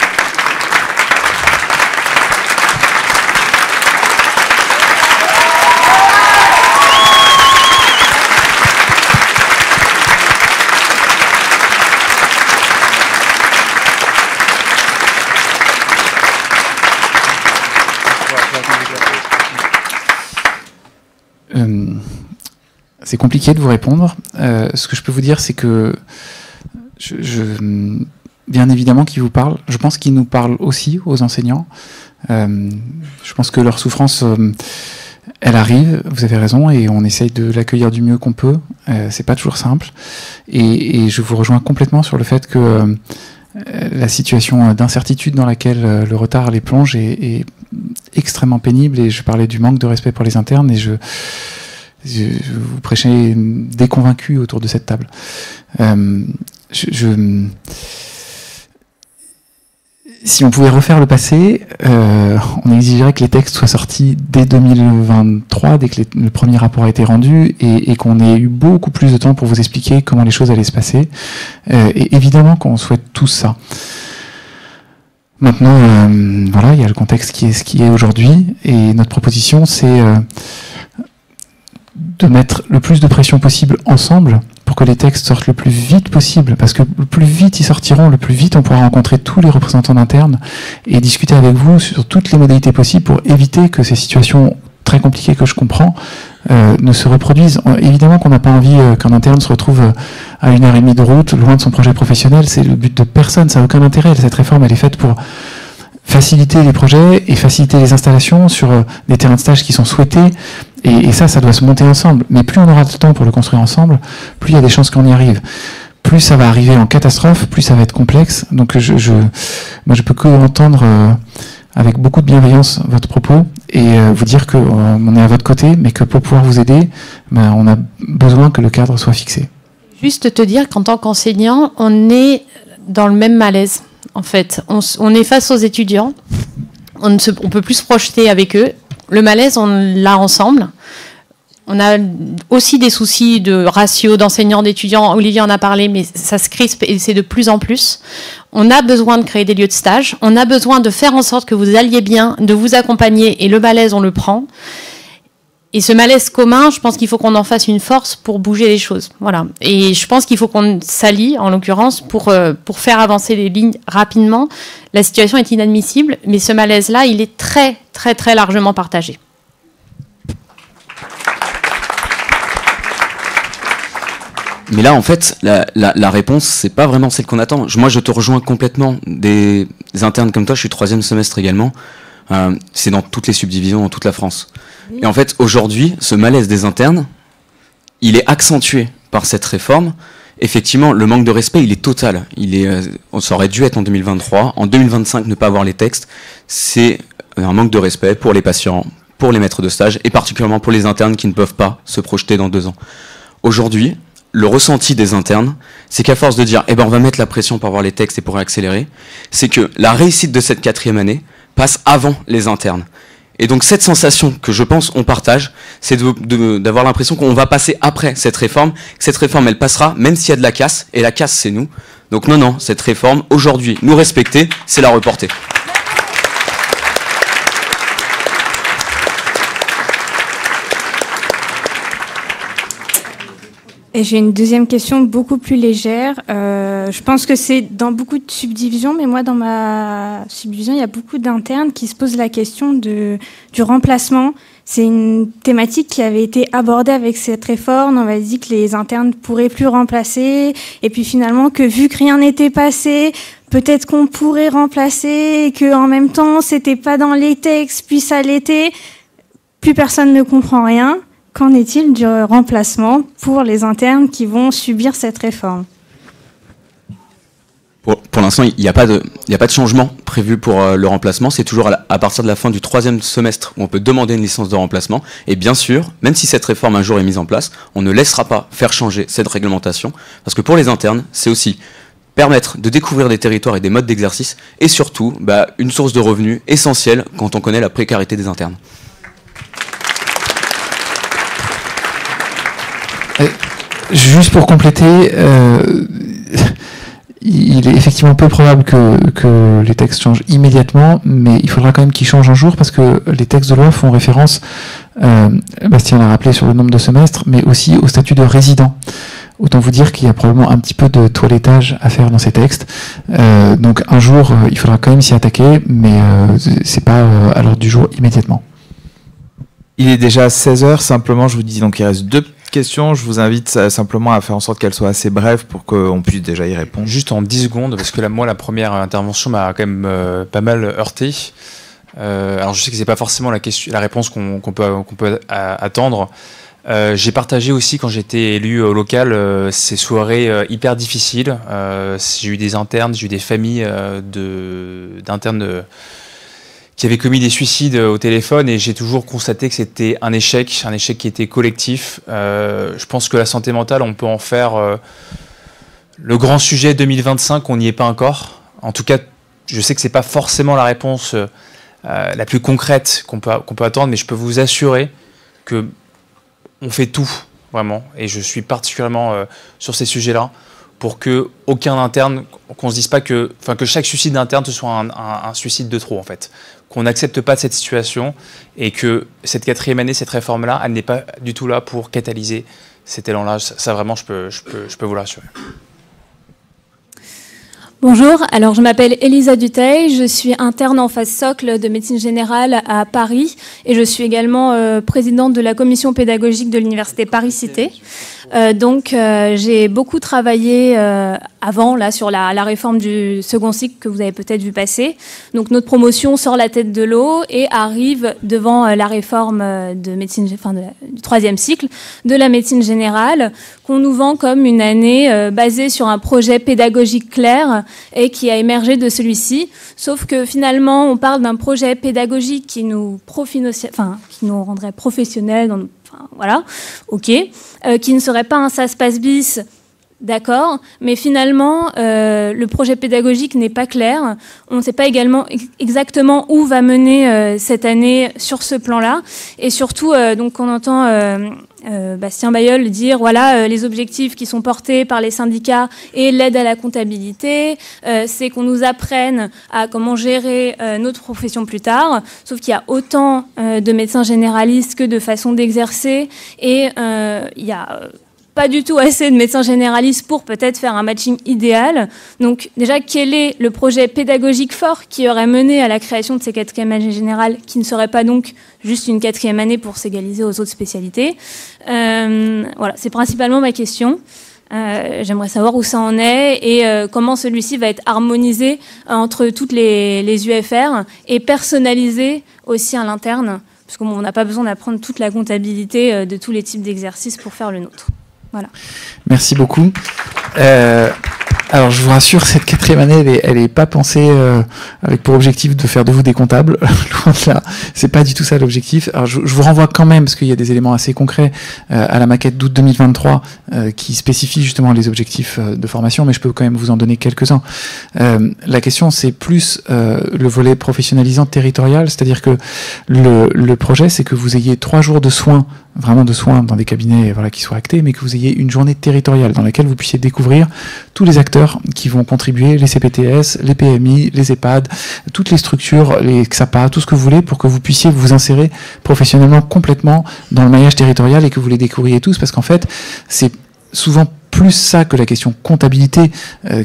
C'est compliqué de vous répondre. Ce que je peux vous dire, c'est que bien évidemment qu'ils vous parlent. Je pense qu'ils nous parlent aussi aux enseignants. Je pense que leur souffrance, elle arrive. Vous avez raison, et on essaye de l'accueillir du mieux qu'on peut. C'est pas toujours simple. Et je vous rejoins complètement sur le fait que la situation d'incertitude dans laquelle le retard les plonge est extrêmement pénible. Et je parlais du manque de respect pour les internes, et je vous prêchez des convaincus autour de cette table. Si on pouvait refaire le passé, on exigerait que les textes soient sortis dès 2023, dès que le premier rapport a été rendu, et qu'on ait eu beaucoup plus de temps pour vous expliquer comment les choses allaient se passer. Et évidemment qu'on souhaite tout ça. Maintenant, voilà, il y a le contexte qui est ce qui est aujourd'hui, et notre proposition, c'est de mettre le plus de pression possible ensemble pour que les textes sortent le plus vite possible, parce que le plus vite ils sortiront, le plus vite on pourra rencontrer tous les représentants d'internes et discuter avec vous sur toutes les modalités possibles pour éviter que ces situations très compliquées que je comprends ne se reproduisent. Évidemment qu'on n'a pas envie qu'un interne se retrouve à 1h30 de route, loin de son projet professionnel. C'est le but de personne, ça n'a aucun intérêt. Cette réforme, elle est faite pour faciliter les projets et faciliter les installations sur des terrains de stage qui sont souhaités. Et ça doit se monter ensemble. Mais plus on aura de temps pour le construire ensemble, plus il y a des chances qu'on y arrive. Plus ça va arriver en catastrophe, plus ça va être complexe. Donc moi je peux que entendre avec beaucoup de bienveillance votre propos et vous dire qu'on est à votre côté, mais que pour pouvoir vous aider, on a besoin que le cadre soit fixé. Juste te dire qu'en tant qu'enseignant, on est dans le même malaise. En fait, on est face aux étudiants, on peut plus se projeter avec eux. Le malaise, on l'a ensemble. On a aussi des soucis de ratio d'enseignants, d'étudiants. Olivier en a parlé, mais ça se crispe et c'est de plus en plus. On a besoin de créer des lieux de stage. On a besoin de faire en sorte que vous alliez bien, de vous accompagner. Et le malaise, on le prend. Et ce malaise commun, je pense qu'il faut qu'on en fasse une force pour bouger les choses. Voilà. Et je pense qu'il faut qu'on s'allie, en l'occurrence, pour faire avancer les lignes rapidement. La situation est inadmissible, mais ce malaise-là, il est très, très, très largement partagé. Mais là, en fait, la réponse, c'est pas vraiment celle qu'on attend. Moi, je te rejoins complètement. Des internes comme toi, je suis 3e semestre également. C'est dans toutes les subdivisions, dans toute la France. Oui. Et en fait, aujourd'hui, ce malaise des internes, il est accentué par cette réforme. Effectivement, le manque de respect, il est total. Ça aurait dû être en 2023. En 2025, ne pas avoir les textes, c'est un manque de respect pour les patients, pour les maîtres de stage, et particulièrement pour les internes qui ne peuvent pas se projeter dans 2 ans. Aujourd'hui, le ressenti des internes, c'est qu'à force de dire « on va mettre la pression pour avoir les textes et pour accélérer », c'est que la réussite de cette 4e année passe avant les internes. Et donc cette sensation que je pense on partage, c'est d'avoir l'impression qu'on va passer après cette réforme, que cette réforme elle passera même s'il y a de la casse, et la casse c'est nous. Donc non, cette réforme, aujourd'hui, nous respecter, c'est la reporter. Et j'ai une deuxième question beaucoup plus légère. Je pense que c'est dans beaucoup de subdivisions, mais moi, dans ma subdivision, il y a beaucoup d'internes qui se posent la question du remplacement. C'est une thématique qui avait été abordée avec cette réforme. On m'a dit que les internes ne pourraient plus remplacer. Et puis finalement, que vu que rien n'était passé, peut-être qu'on pourrait remplacer et qu'en même temps, c'était pas dans les textes, puis ça l'était. Plus personne ne comprend rien. Qu'en est-il du remplacement pour les internes qui vont subir cette réforme ? Pour l'instant, il n'y a pas de changement prévu pour le remplacement. C'est toujours à partir de la fin du 3e semestre où on peut demander une licence de remplacement. Et bien sûr, même si cette réforme un jour est mise en place, on ne laissera pas faire changer cette réglementation. Parce que pour les internes, c'est aussi permettre de découvrir des territoires et des modes d'exercice. Et surtout, une source de revenus essentielle quand on connaît la précarité des internes. Juste pour compléter, il est effectivement peu probable que les textes changent immédiatement, mais il faudra quand même qu'ils changent un jour parce que les textes de loi font référence, Bastien l'a rappelé, sur le nombre de semestres, mais aussi au statut de résident. Autant vous dire qu'il y a probablement un petit peu de toilettage à faire dans ces textes. Donc un jour, il faudra quand même s'y attaquer, mais c'est pas à l'ordre du jour immédiatement. Il est déjà 16h, simplement je vous dis, donc il reste 2 questions, je vous invite simplement à faire en sorte qu'elles soient assez brèves pour qu'on puisse déjà y répondre. Juste en 10 secondes, parce que là, moi, la première intervention m'a quand même pas mal heurté. Alors je sais que c'est pas forcément la réponse qu'on peut attendre. J'ai partagé aussi, quand j'étais élu au local, ces soirées hyper difficiles. J'ai eu des internes, j'ai eu des familles d'internes qui avaient commis des suicides au téléphone, et j'ai toujours constaté que c'était un échec qui était collectif. Je pense que la santé mentale, on peut en faire le grand sujet 2025, on n'y est pas encore. En tout cas, je sais que c'est pas forcément la réponse la plus concrète qu'on peut attendre, mais je peux vous assurer que on fait tout, vraiment, et je suis particulièrement sur ces sujets-là, pour que aucun interne, qu'on se dise pas que chaque suicide d'interne ce soit un suicide de trop, en fait. Qu'on n'accepte pas de cette situation, et que cette 4e année, cette réforme-là, elle n'est pas du tout là pour catalyser cet élan-là. Ça vraiment, je peux vous l'assurer. Bonjour, alors je m'appelle Elisa Duteil, je suis interne en phase socle de médecine générale à Paris, et je suis également présidente de la commission pédagogique de l'université Paris-Cité. Donc j'ai beaucoup travaillé avant là sur la réforme du second cycle que vous avez peut-être vu passer. Donc notre promotion sort la tête de l'eau et arrive devant la réforme de médecine, du 3e cycle de la médecine générale, qu'on nous vend comme une année basée sur un projet pédagogique clair et qui a émergé de celui-ci. Sauf que finalement on parle d'un projet pédagogique qui nous rendrait professionnels dans voilà, ok, qui ne serait pas un ça se passe bis, d'accord, mais finalement, le projet pédagogique n'est pas clair. On ne sait pas également exactement où va mener cette année sur ce plan-là. Et surtout, donc on entend Bastien Bayeul dire, voilà, les objectifs qui sont portés par les syndicats et l'aide à la comptabilité, c'est qu'on nous apprenne à comment gérer notre profession plus tard. Sauf qu'il y a autant de médecins généralistes que de façons d'exercer, et il y a pas du tout assez de médecins généralistes pour peut-être faire un matching idéal. Donc déjà, quel est le projet pédagogique fort qui aurait mené à la création de ces 4e années générales, qui ne serait pas donc juste une 4e année pour s'égaliser aux autres spécialités? Voilà, c'est principalement ma question. J'aimerais savoir où ça en est et comment celui-ci va être harmonisé entre toutes les UFR et personnalisé aussi à l'interne, parce qu'on n'a pas besoin d'apprendre toute la comptabilité de tous les types d'exercices pour faire le nôtre. Voilà. Merci beaucoup. Alors je vous rassure, cette 4e année, elle est pas pensée avec pour objectif de faire de vous des comptables. Loin de là, c'est pas du tout ça l'objectif. Alors je vous renvoie quand même, parce qu'il y a des éléments assez concrets, à la maquette d'août 2023 qui spécifie justement les objectifs de formation, mais je peux quand même vous en donner quelques-uns. La question, c'est plus le volet professionnalisant territorial, c'est-à-dire que le projet, c'est que vous ayez 3 jours de soins, vraiment de soins dans des cabinets qui soient actés, mais que vous ayez une journée territoriale dans laquelle vous puissiez découvrir tous les acteurs qui vont contribuer, les CPTS, les PMI, les EHPAD, toutes les structures, les XAPA, tout ce que vous voulez, pour que vous puissiez vous insérer professionnellement complètement dans le maillage territorial et que vous les découvriez tous, parce qu'en fait, c'est souvent plus ça que la question comptabilité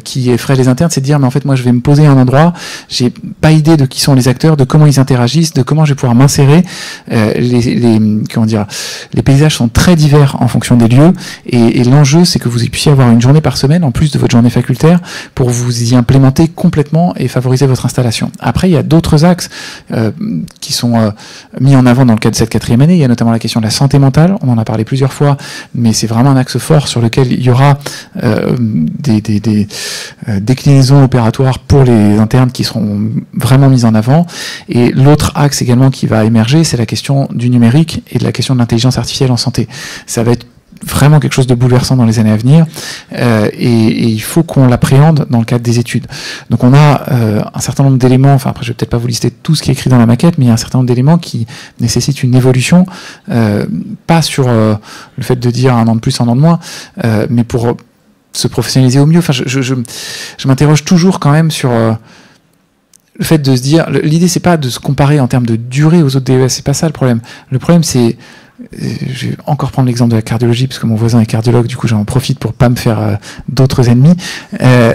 qui effraie les internes, c'est de dire mais en fait moi je vais me poser à un endroit, j'ai pas idée de qui sont les acteurs, de comment ils interagissent, de comment je vais pouvoir m'insérer. Comment dire, les paysages sont très divers en fonction des lieux et l'enjeu c'est que vous puissiez avoir une journée par semaine en plus de votre journée facultaire pour vous y implémenter complètement et favoriser votre installation. Après il y a d'autres axes qui sont mis en avant dans le cadre de cette 4e année. Il y a notamment la question de la santé mentale, on en a parlé plusieurs fois, mais c'est vraiment un axe fort sur lequel il y aura des déclinaisons opératoires pour les internes qui seront vraiment mises en avant. Et l'autre axe également qui va émerger, c'est la question du numérique et de la question de l'intelligence artificielle en santé. Ça va être vraiment quelque chose de bouleversant dans les années à venir et il faut qu'on l'appréhende dans le cadre des études. Donc on a un certain nombre d'éléments, enfin après je vais peut-être pas vous lister tout ce qui est écrit dans la maquette, mais il y a un certain nombre d'éléments qui nécessitent une évolution, pas sur le fait de dire un an de plus, un an de moins, mais pour se professionnaliser au mieux. Enfin, je m'interroge toujours quand même sur le fait de se dire, l'idée c'est pas de se comparer en termes de durée aux autres DES, c'est pas ça le problème. Le problème c'est, je vais encore prendre l'exemple de la cardiologie parce que mon voisin est cardiologue, du coup j'en profite pour pas me faire d'autres ennemis,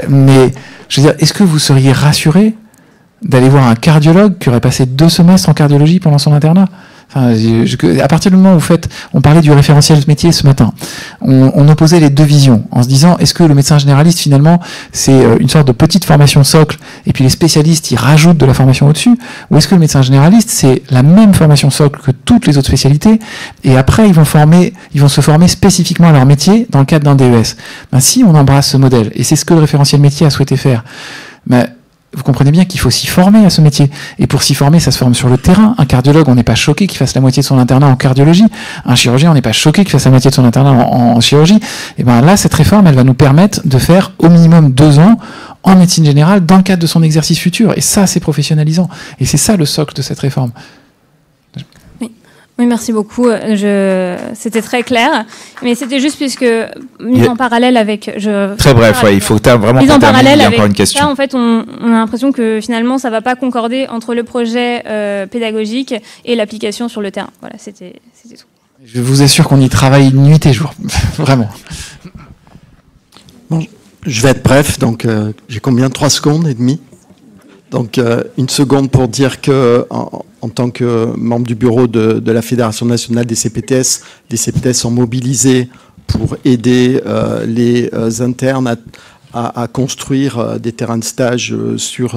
mais je veux dire, est-ce que vous seriez rassuré d'aller voir un cardiologue qui aurait passé 2 semestres en cardiologie pendant son internat? Enfin, à partir du moment où on parlait du référentiel métier ce matin, on opposait les deux visions en se disant est-ce que le médecin généraliste finalement c'est une sorte de petite formation socle et puis les spécialistes ils rajoutent de la formation au-dessus, ou est-ce que le médecin généraliste c'est la même formation socle que toutes les autres spécialités et après ils vont se former spécifiquement à leur métier dans le cadre d'un DES. Ben, si on embrasse ce modèle, et c'est ce que le référentiel métier a souhaité faire, ben, vous comprenez bien qu'il faut s'y former à ce métier. Et pour s'y former, ça se forme sur le terrain. Un cardiologue, on n'est pas choqué qu'il fasse la moitié de son internat en cardiologie. Un chirurgien, on n'est pas choqué qu'il fasse la moitié de son internat en chirurgie. Et ben là, cette réforme, elle va nous permettre de faire au minimum 2 ans en médecine générale dans le cadre de son exercice futur. Et ça, c'est professionnalisant. Et c'est ça le socle de cette réforme. Oui, merci beaucoup. C'était très clair, mais c'était juste puisque mise en parallèle avec. Très bref, ouais, il faut vraiment mise en parallèle avec encore une question. Ça, en fait, on a l'impression que finalement, ça va pas concorder entre le projet pédagogique et l'application sur le terrain. Voilà, c'était tout. Je vous assure qu'on y travaille nuit et jour, vraiment. Bon, je vais être bref, donc j'ai combien? 3 secondes et demie. Donc 1 seconde pour dire que en tant que membre du bureau de la Fédération nationale des CPTS, les CPTS sont mobilisés pour aider les internes à construire des terrains de stage sur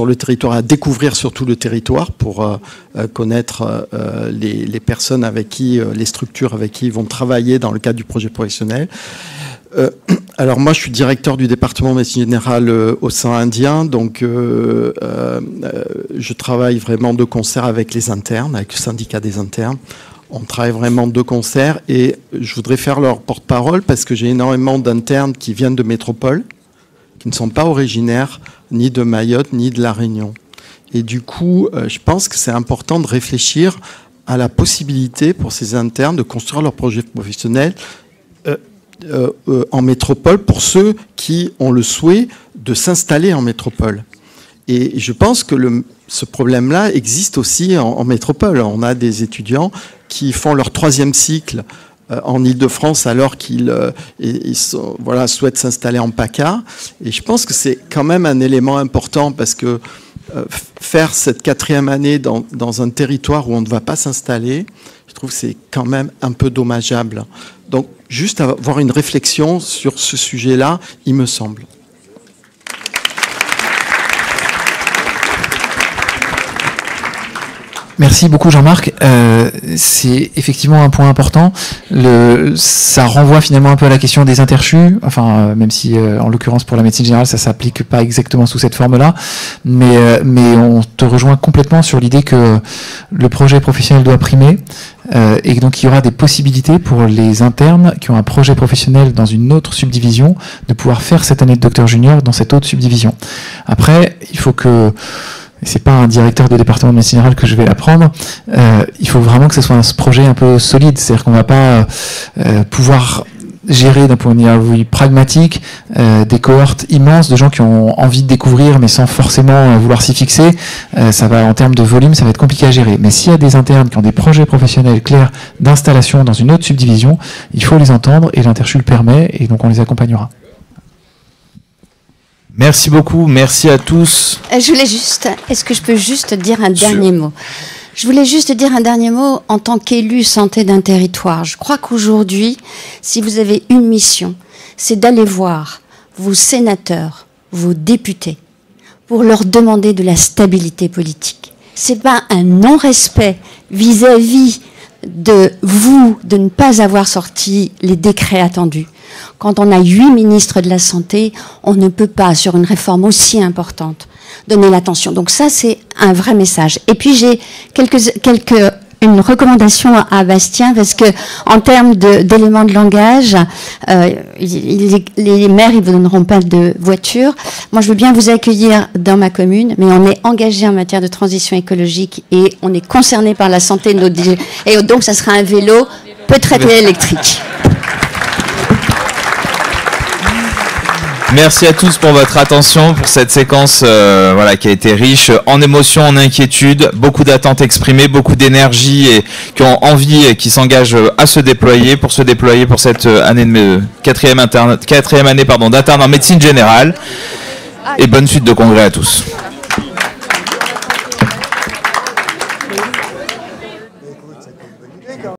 le territoire, à découvrir surtout le territoire pour connaître les personnes avec qui, les structures avec qui ils vont travailler dans le cadre du projet professionnel. Alors moi je suis directeur du département de médecine générale au sein indien, donc je travaille vraiment de concert avec les internes, avec le syndicat des internes. On travaille vraiment de concert et je voudrais faire leur porte-parole parce que j'ai énormément d'internes qui viennent de métropole, qui ne sont pas originaires ni de Mayotte ni de La Réunion. Et du coup, je pense que c'est important de réfléchir à la possibilité pour ces internes de construire leur projet professionnel en métropole pour ceux qui ont le souhait de s'installer en métropole. Et je pense que ce problème-là existe aussi en métropole. On a des étudiants qui font leur 3e cycle en Île-de-France alors qu'ils souhaitent s'installer en PACA. Et je pense que c'est quand même un élément important parce que faire cette 4e année dans un territoire où on ne va pas s'installer, je trouve que c'est quand même un peu dommageable. Donc, juste avoir une réflexion sur ce sujet-là, il me semble. Merci beaucoup Jean-Marc. C'est effectivement un point important. Ça renvoie finalement un peu à la question des interchus, enfin même si en l'occurrence pour la médecine générale ça s'applique pas exactement sous cette forme-là, mais on te rejoint complètement sur l'idée que le projet professionnel doit primer et donc il y aura des possibilités pour les internes qui ont un projet professionnel dans une autre subdivision de pouvoir faire cette année de docteur junior dans cette autre subdivision. Après, il faut que c'est pas un directeur de département de médecine générale que je vais l'apprendre. Il faut vraiment que ce soit un projet un peu solide, c'est-à-dire qu'on va pas pouvoir gérer d'un point de vue pragmatique des cohortes immenses de gens qui ont envie de découvrir mais sans forcément vouloir s'y fixer. Ça va, en termes de volume, ça va être compliqué à gérer. Mais s'il y a des internes qui ont des projets professionnels clairs d'installation dans une autre subdivision, il faut les entendre et l'Interchu le permet et donc on les accompagnera. Merci beaucoup, merci à tous. Est-ce que je peux juste dire un dernier mot ? Je voulais juste dire un dernier mot en tant qu'élu santé d'un territoire. Je crois qu'aujourd'hui, si vous avez une mission, c'est d'aller voir vos sénateurs, vos députés, pour leur demander de la stabilité politique. C'est pas un non-respect vis-à-vis de vous de ne pas avoir sorti les décrets attendus. Quand on a 8 ministres de la Santé, on ne peut pas, sur une réforme aussi importante, donner l'attention. Donc ça, c'est un vrai message. Et puis j'ai une recommandation à Bastien, parce que en termes d'éléments de langage, les maires, ils vous donneront pas de voiture. Moi, je veux bien vous accueillir dans ma commune, mais on est engagé en matière de transition écologique et on est concerné par la santé de nos et donc ça sera un vélo peut-être électrique. Merci à tous pour votre attention, pour cette séquence qui a été riche en émotions, en inquiétudes, beaucoup d'attentes exprimées, beaucoup d'énergie et qui ont envie et qui s'engagent à se déployer pour cette année de quatrième année d'interne en médecine générale. Et bonne suite de congrès à tous.